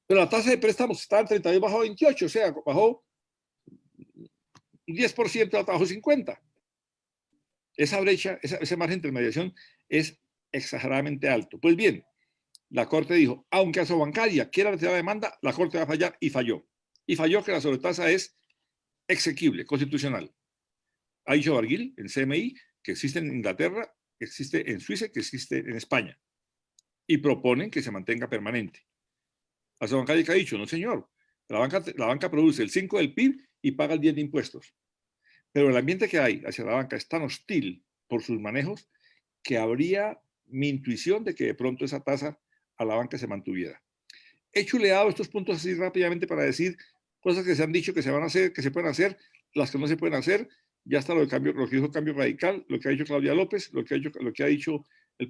Pero la tasa de préstamos estaba en 32, bajó 28, o sea, bajó 10%, bajó 50%. Esa brecha, ese margen de intermediación es exageradamente alto. Pues bien, la Corte dijo, aunque Asobancaria quiera retirar la demanda, la Corte va a fallar y falló. Y falló que la sobretasa es exequible, constitucional. Ha dicho Barguil en CMI que existe en Inglaterra, que existe en Suiza, que existe en España. Y proponen que se mantenga permanente. Asobancaria que ha dicho, no señor, la banca produce el 5 del PIB y paga el 10 de impuestos. Pero el ambiente que hay hacia la banca es tan hostil por sus manejos que habría mi intuición de que de pronto esa tasa a la banca se mantuviera. He chuleado estos puntos así rápidamente para decir cosas que se han dicho que se van a hacer, que se pueden hacer, las que no se pueden hacer. Ya está lo que dijo Cambio Radical, lo que ha dicho Claudia López, lo que ha dicho el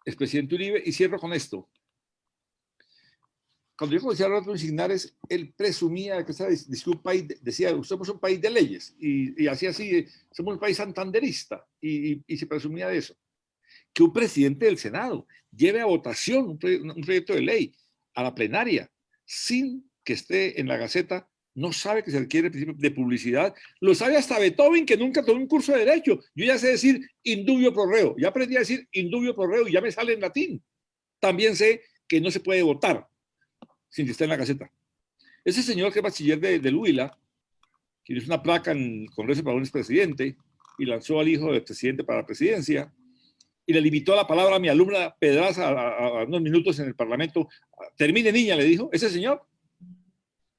expresidente Uribe, y cierro con esto. Cuando yo conocí a Roberto Insignares, él presumía de que un país, decía, somos un país de leyes, y así, somos un país santanderista, y se presumía de eso. Que un presidente del Senado lleve a votación un proyecto de ley a la plenaria sin que esté en la Gaceta, no sabe que se requiere el principio de publicidad. Lo sabe hasta Beethoven, que nunca tomó un curso de derecho. Yo ya sé decir indubio pro reo, ya aprendí a decir indubio pro reo y ya me sale en latín. También sé que no se puede votar sin que esté en la Gaceta. Ese señor que es bachiller del Huila, que hizo una placa en el Congreso para un expresidente y lanzó al hijo del presidente para la presidencia, y le limitó la palabra a mi alumna Pedraza a unos minutos en el Parlamento. Termine, niña, le dijo. Ese señor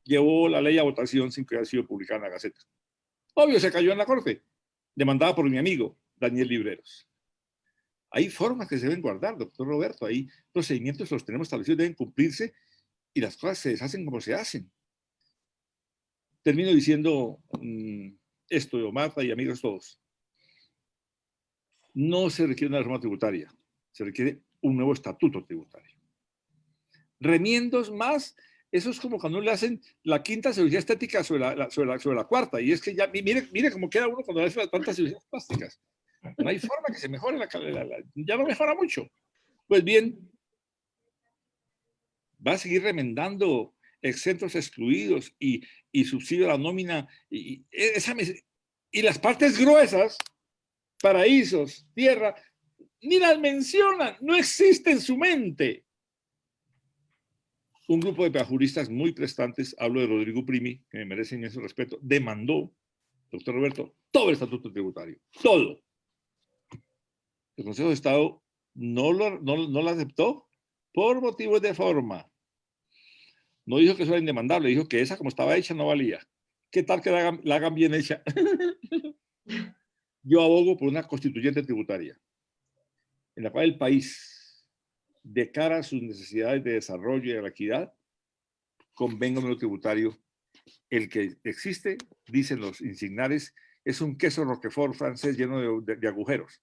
llevó la ley a votación sin que haya sido publicada en la Gaceta. Obvio, se cayó en la Corte, demandada por mi amigo Daniel Libreros. Hay formas que se deben guardar, doctor Roberto. Hay procedimientos que los tenemos establecidos, deben cumplirse y las cosas se deshacen como se hacen. Termino diciendo esto, Marta y amigos todos. No se requiere una reforma tributaria, se requiere un nuevo estatuto tributario. Remiendos más, eso es como cuando le hacen la quinta cirugía estética sobre la cuarta, y es que ya, mire cómo queda uno cuando le hacen tantas cirugías plásticas. No hay forma que se mejore, ya no mejora mucho. Pues bien, va a seguir remendando exentos excluidos y subsidio a la nómina, y Y las partes gruesas, paraísos, tierra, ni las mencionan, no existe en su mente. Un grupo de juristas muy prestantes, hablo de Rodrigo Primi, que me merecen ese respeto, demandó, doctor Roberto, todo el estatuto tributario, todo. El Consejo de Estado no lo aceptó por motivos de forma. No dijo que eso era indemandable, dijo que esa como estaba hecha no valía. ¿Qué tal que la hagan bien hecha? Yo abogo por una constituyente tributaria, en la cual el país, de cara a sus necesidades de desarrollo y de la equidad, convenga en lo tributario. El que existe, dicen los insignares, es un queso Roquefort francés lleno de agujeros.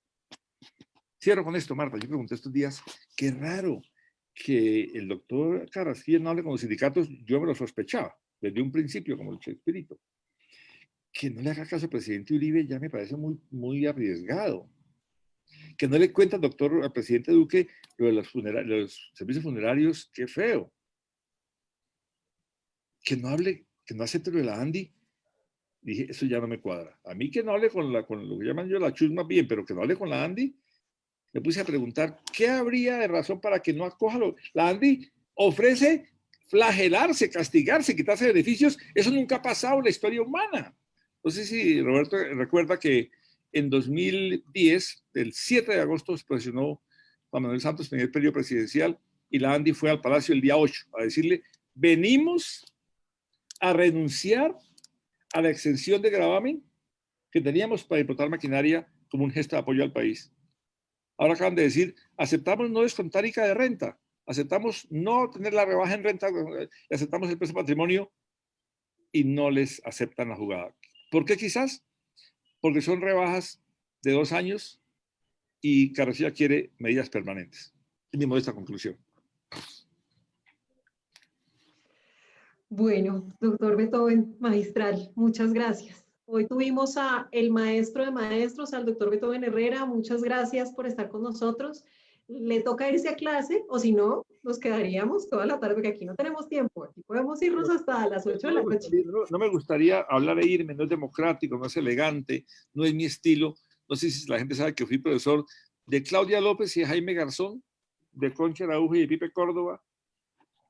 Cierro con esto, Marta. Yo pregunté estos días, qué raro que el doctor Carrasquilla no hable con los sindicatos. Yo me lo sospechaba desde un principio, como el Chespirito. Que no le haga caso al presidente Uribe ya me parece muy, muy arriesgado. Que no le cuente al presidente Duque lo de los servicios funerarios, qué feo. Que no hable, que no acepte lo de la Andy. Dije, eso ya no me cuadra. A mí que no hable con lo que llaman yo la chusma bien, pero que no hable con la Andy. Me puse a preguntar, ¿qué habría de razón para que no acoja la Andy? Ofrece flagelarse, castigarse, quitarse beneficios. Eso nunca ha pasado en la historia humana. No sé si Roberto recuerda que en 2010, el 7 de agosto, se posicionó Juan Manuel Santos, primer periodo presidencial, y la Andy fue al Palacio el día 8 a decirle, venimos a renunciar a la exención de gravamen que teníamos para importar maquinaria como un gesto de apoyo al país. Ahora acaban de decir, aceptamos no descontar ICA de renta, aceptamos no tener la rebaja en renta, aceptamos el precio de patrimonio y no les aceptan la jugada. ¿Por qué quizás? Porque son rebajas de 2 años y Carrasquilla quiere medidas permanentes. Es mi modesta conclusión. Bueno, doctor Beethoven, magistral, muchas gracias. Hoy tuvimos a el maestro de maestros, al doctor Beethoven Herrera. Muchas gracias por estar con nosotros. Le toca irse a clase, o si no, nos quedaríamos toda la tarde, porque aquí no tenemos tiempo. Aquí podemos irnos hasta las 8 de la noche. No me gustaría hablar e irme, no es democrático, no es elegante, no es mi estilo. No sé si la gente sabe que fui profesor de Claudia López y de Jaime Garzón, de Concha Araujo y de Pipe Córdoba,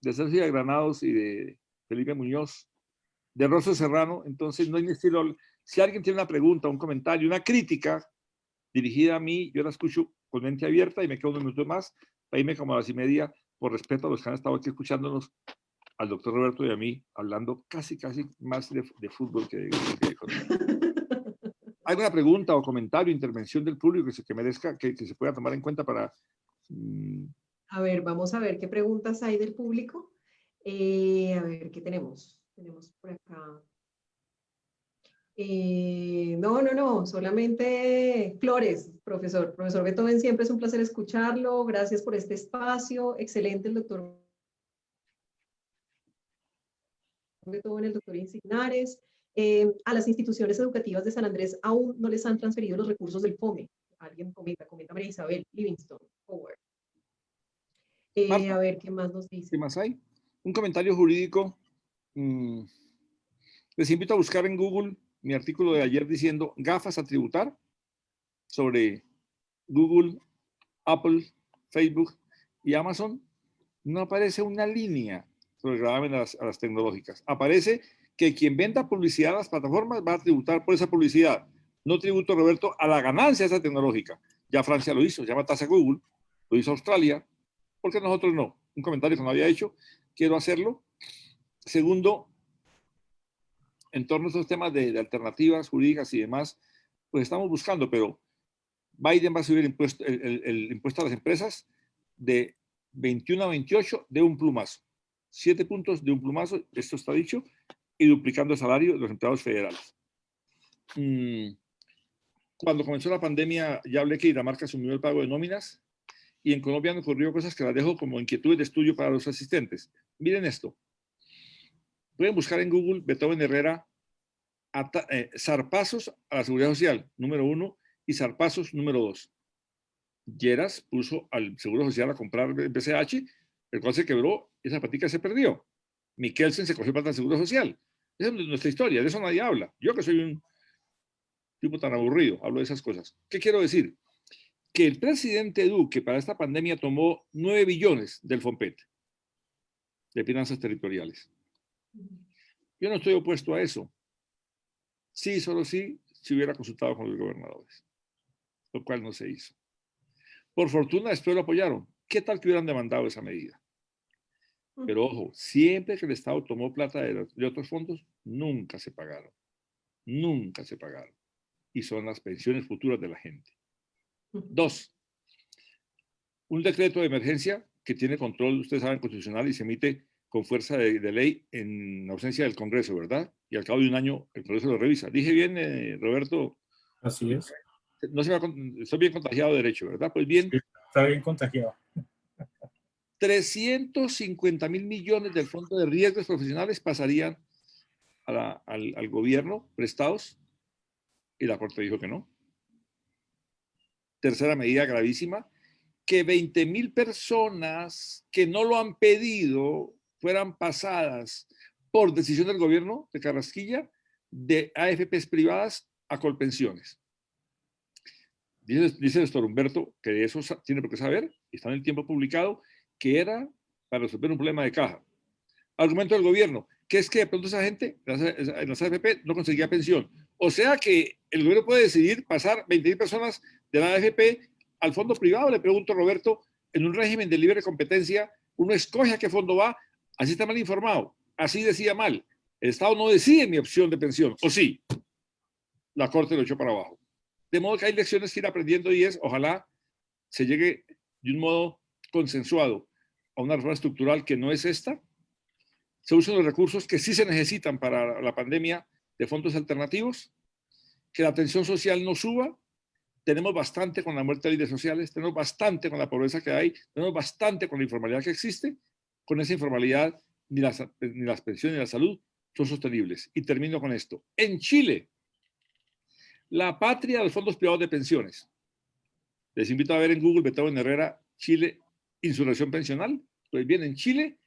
de Sergio de Granados y de Felipe Muñoz, de Rosso Serrano. Entonces no es mi estilo. Si alguien tiene una pregunta, un comentario, una crítica dirigida a mí, yo la escucho con mente abierta y me quedo unos minutos más para irme como a las 1:30, por respeto a los que han estado aquí escuchándonos, al doctor Roberto y a mí, hablando casi más de fútbol que de economía. ¿Alguna pregunta o comentario, intervención del público que merezca, que se pueda tomar en cuenta para... A ver, vamos a ver qué preguntas hay del público. A ver, ¿qué tenemos? Tenemos por acá. No, solamente flores, profesor. Profesor Beethoven, siempre es un placer escucharlo. Gracias por este espacio. Excelente el doctor Beethoven, el doctor Insignares. A las instituciones educativas de San Andrés aún no les han transferido los recursos del FOME. Alguien comenta María Isabel Livingston Howard. A ver, ¿qué más nos dice? ¿Qué más hay? Un comentario jurídico. Les invito a buscar en Google mi artículo de ayer diciendo gafas a tributar sobre Google, Apple, Facebook y Amazon. No aparece una línea sobre gravamen a las tecnológicas. Aparece que quien venda publicidad a las plataformas va a tributar por esa publicidad. No tributo, Roberto, a la ganancia de esa tecnológica. Ya Francia lo hizo, se llama tasa Google, lo hizo Australia. ¿Por qué nosotros no? Un comentario que no había hecho, quiero hacerlo. Segundo, en torno a estos temas de alternativas jurídicas y demás, pues estamos buscando, pero Biden va a subir el impuesto a las empresas de 21 a 28 de un plumazo. 7 puntos de un plumazo, esto está dicho, y duplicando el salario de los empleados federales. Cuando comenzó la pandemia, ya hablé que Dinamarca asumió el pago de nóminas, y en Colombia han ocurrido cosas que las dejo como inquietudes de estudio para los asistentes. Miren esto. Pueden buscar en Google Beethoven Herrera zarpazos a la seguridad social, número 1, y zarpazos, número 2. Lleras puso al Seguro Social a comprar BCH, el cual se quebró, esa patica se perdió. Mikkelsen se cogió plata del Seguro Social. Esa es nuestra historia, de eso nadie habla. Yo que soy tipo tan aburrido, hablo de esas cosas. ¿Qué quiero decir? Que el presidente Duque para esta pandemia tomó 9 billones del FOMPET, de finanzas territoriales. Yo no estoy opuesto a eso. Sí, solo sí, si hubiera consultado con los gobernadores, lo cual no se hizo. Por fortuna, después lo apoyaron. ¿Qué tal que hubieran demandado esa medida? Pero ojo, siempre que el Estado tomó plata de otros fondos, nunca se pagaron. Nunca se pagaron. Y son las pensiones futuras de la gente. 2. Un decreto de emergencia que tiene control, ustedes saben, constitucional y se emite con fuerza de ley en ausencia del Congreso, ¿verdad? Y al cabo de un año el Congreso lo revisa. Dije bien, Roberto. Así es. No se estoy bien contagiado de derecho, ¿verdad? Pues bien. Sí, está bien contagiado. 350.000 millones del Fondo de Riesgos Profesionales pasarían al gobierno prestados y la Corte dijo que no. Tercera medida gravísima, que 20.000 personas que no lo han pedido fueran pasadas por decisión del gobierno de Carrasquilla de AFPs privadas a Colpensiones. Dice el doctor Humberto que de eso tiene por qué saber, y está en el tiempo publicado, que era para resolver un problema de caja. Argumento del gobierno, que es que de pronto esa gente en las AFP no conseguía pensión. O sea que el gobierno puede decidir pasar 20.000 personas de la AFP al fondo privado. Le pregunto, Roberto, en un régimen de libre competencia, uno escoge a qué fondo va, así está mal informado, así decía mal. El Estado no decide mi opción de pensión, o sí, la Corte lo echó para abajo. De modo que hay lecciones que ir aprendiendo y es, ojalá se llegue de un modo consensuado a una reforma estructural que no es esta, se usan los recursos que sí se necesitan para la pandemia de fondos alternativos, que la atención social no suba, tenemos bastante con la muerte de líderes sociales, tenemos bastante con la pobreza que hay, tenemos bastante con la informalidad que existe, con esa informalidad ni las pensiones ni la salud son sostenibles. Y termino con esto. En Chile, la patria de los fondos privados de pensiones. Les invito a ver en Google Beethoven Herrera, Chile, insurrección pensional. Pues bien, en Chile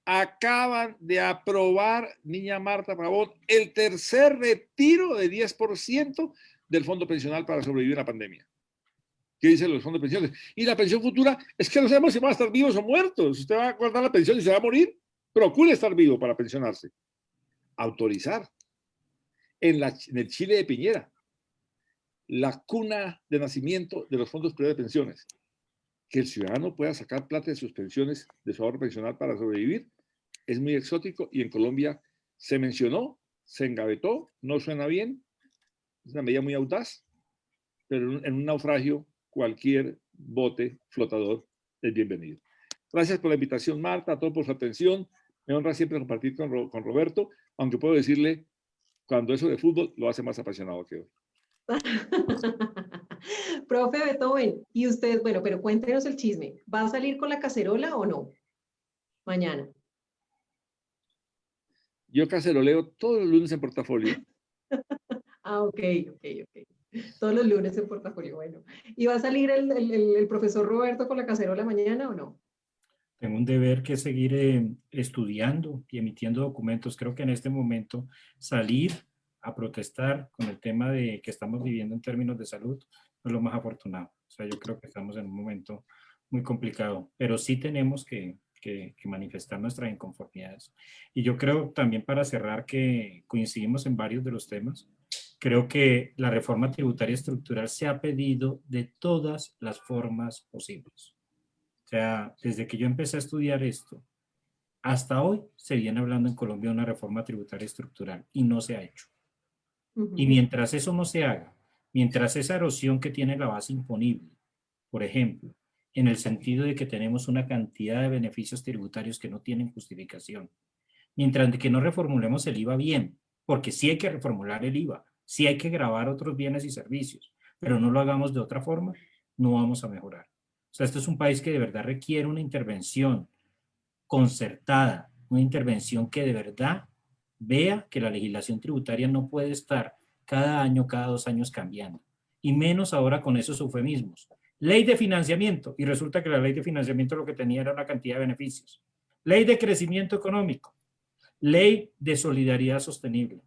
acaban de aprobar, niña Marta Pavón, el tercer retiro de 10% del fondo pensional para sobrevivir a la pandemia. ¿Qué dicen los fondos de pensiones? Y la pensión futura es que no sabemos si van a estar vivos o muertos. Usted va a guardar la pensión y se va a morir. Procure estar vivo para pensionarse. Autorizar. En el Chile de Piñera, la cuna de nacimiento de los fondos privados de pensiones, que el ciudadano pueda sacar plata de sus pensiones, de su ahorro pensional para sobrevivir, es muy exótico y en Colombia se mencionó, se engavetó, no suena bien, es una medida muy audaz, pero en un naufragio cualquier bote flotador es bienvenido. Gracias por la invitación, Marta, a todos por su atención. Me honra siempre compartir con Roberto, aunque puedo decirle, cuando eso de fútbol lo hace más apasionado que hoy. Profe Beethoven, y usted, bueno, pero cuéntenos el chisme. ¿Va a salir con la cacerola o no? Mañana. Yo caceroleo todos los lunes en Portafolio. Ok. Todos los lunes en Portafolio, bueno. ¿Y va a salir el profesor Roberto con la cacerola mañana o no? Tengo un deber que seguir estudiando y emitiendo documentos. Creo que en este momento salir a protestar con el tema de que estamos viviendo en términos de salud no es lo más afortunado. O sea, yo creo que estamos en un momento muy complicado, pero sí tenemos que manifestar nuestras inconformidades. Y yo creo también, para cerrar, que coincidimos en varios de los temas. Creo que la reforma tributaria estructural se ha pedido de todas las formas posibles. O sea, desde que yo empecé a estudiar esto, hasta hoy se viene hablando en Colombia de una reforma tributaria estructural y no se ha hecho. Y mientras eso no se haga, mientras esa erosión que tiene la base imponible, por ejemplo, en el sentido de que tenemos una cantidad de beneficios tributarios que no tienen justificación, mientras que no reformulemos el IVA bien, porque sí hay que reformular el IVA, sí hay que gravar otros bienes y servicios, pero no lo hagamos de otra forma, no vamos a mejorar. O sea, esto es un país que de verdad requiere una intervención concertada, una intervención que de verdad vea que la legislación tributaria no puede estar cada año, cada 2 años cambiando, y menos ahora con esos eufemismos. Ley de financiamiento, y resulta que la ley de financiamiento lo que tenía era una cantidad de beneficios. Ley de crecimiento económico, ley de solidaridad sostenible.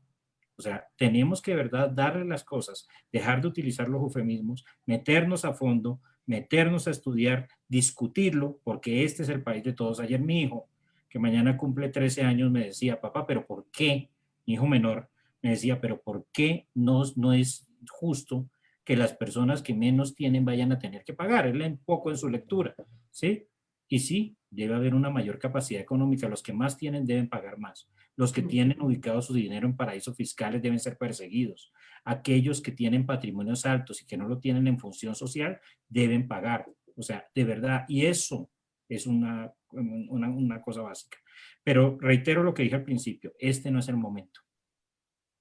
O sea, tenemos que, de verdad, darle las cosas, dejar de utilizar los eufemismos, meternos a fondo, meternos a estudiar, discutirlo, porque este es el país de todos. Ayer mi hijo, que mañana cumple 13 años, me decía, papá, ¿pero por qué? Mi hijo menor me decía, ¿pero por qué no es justo que las personas que menos tienen vayan a tener que pagar? Él lee un poco en su lectura, ¿sí? Y sí, debe haber una mayor capacidad económica. Los que más tienen deben pagar más. Los que tienen ubicado su dinero en paraísos fiscales deben ser perseguidos. Aquellos que tienen patrimonios altos y que no lo tienen en función social deben pagar. O sea, de verdad, y eso es una cosa básica. Pero reitero lo que dije al principio, este no es el momento.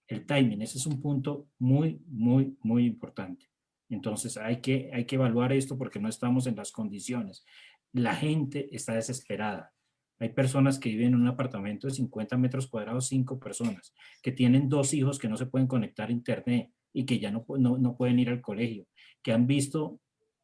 El timing, ese es un punto muy, muy, muy importante. Entonces hay que evaluar esto porque no estamos en las condiciones. La gente está desesperada. Hay personas que viven en un apartamento de 50 metros cuadrados, 5 personas, que tienen 2 hijos que no se pueden conectar a internet y que ya no pueden ir al colegio, que han visto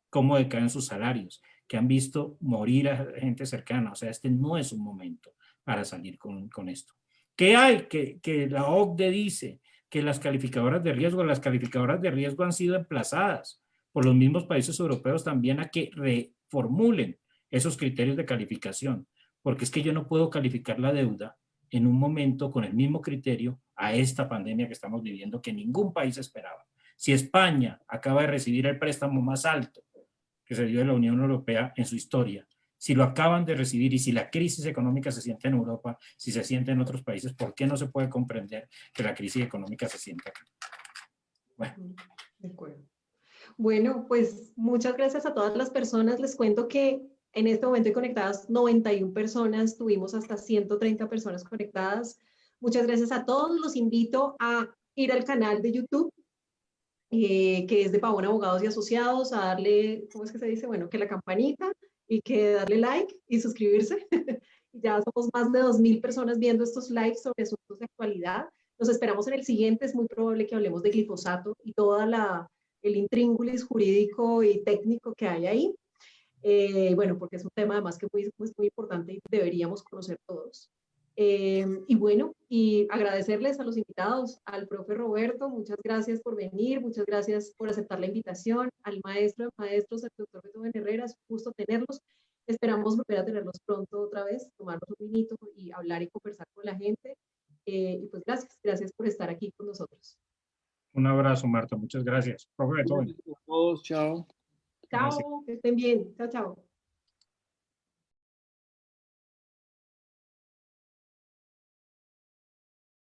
cómo decaen sus salarios, que han visto morir a gente cercana. O sea, este no es un momento para salir con esto. ¿Qué hay? Que la OCDE dice que las calificadoras de riesgo han sido emplazadas por los mismos países europeos también a que reformulen esos criterios de calificación, porque es que yo no puedo calificar la deuda en un momento con el mismo criterio a esta pandemia que estamos viviendo que ningún país esperaba. Si España acaba de recibir el préstamo más alto que se dio de la Unión Europea en su historia, si lo acaban de recibir y si la crisis económica se siente en Europa, si se siente en otros países, ¿por qué no se puede comprender que la crisis económica se sienta acá? Bueno. De acuerdo. Bueno, pues muchas gracias a todas las personas. Les cuento que en este momento hay conectadas 91 personas, tuvimos hasta 130 personas conectadas. Muchas gracias a todos. Los invito a ir al canal de YouTube, que es de Pavón Abogados y Asociados, a darle, ¿cómo es que se dice? Bueno, que la campanita y que darle like y suscribirse. Ya somos más de 2.000 personas viendo estos lives sobre asuntos de actualidad. Los esperamos en el siguiente. Es muy probable que hablemos de glifosato y toda el intríngulis jurídico y técnico que hay ahí. Bueno, porque es un tema además que es muy importante y deberíamos conocer todos. Y bueno, y agradecerles a los invitados, al profe Roberto, muchas gracias por venir, muchas gracias por aceptar la invitación, al maestro de maestros, al doctor Beethoven Herrera, es un gusto tenerlos. Esperamos volver a tenerlos pronto otra vez, tomarnos un vinito y hablar y conversar con la gente. Y pues gracias por estar aquí con nosotros. Un abrazo, Marta, muchas gracias. Profe Beethoven. Todos, chao. Chao, que estén bien. Chao, chao.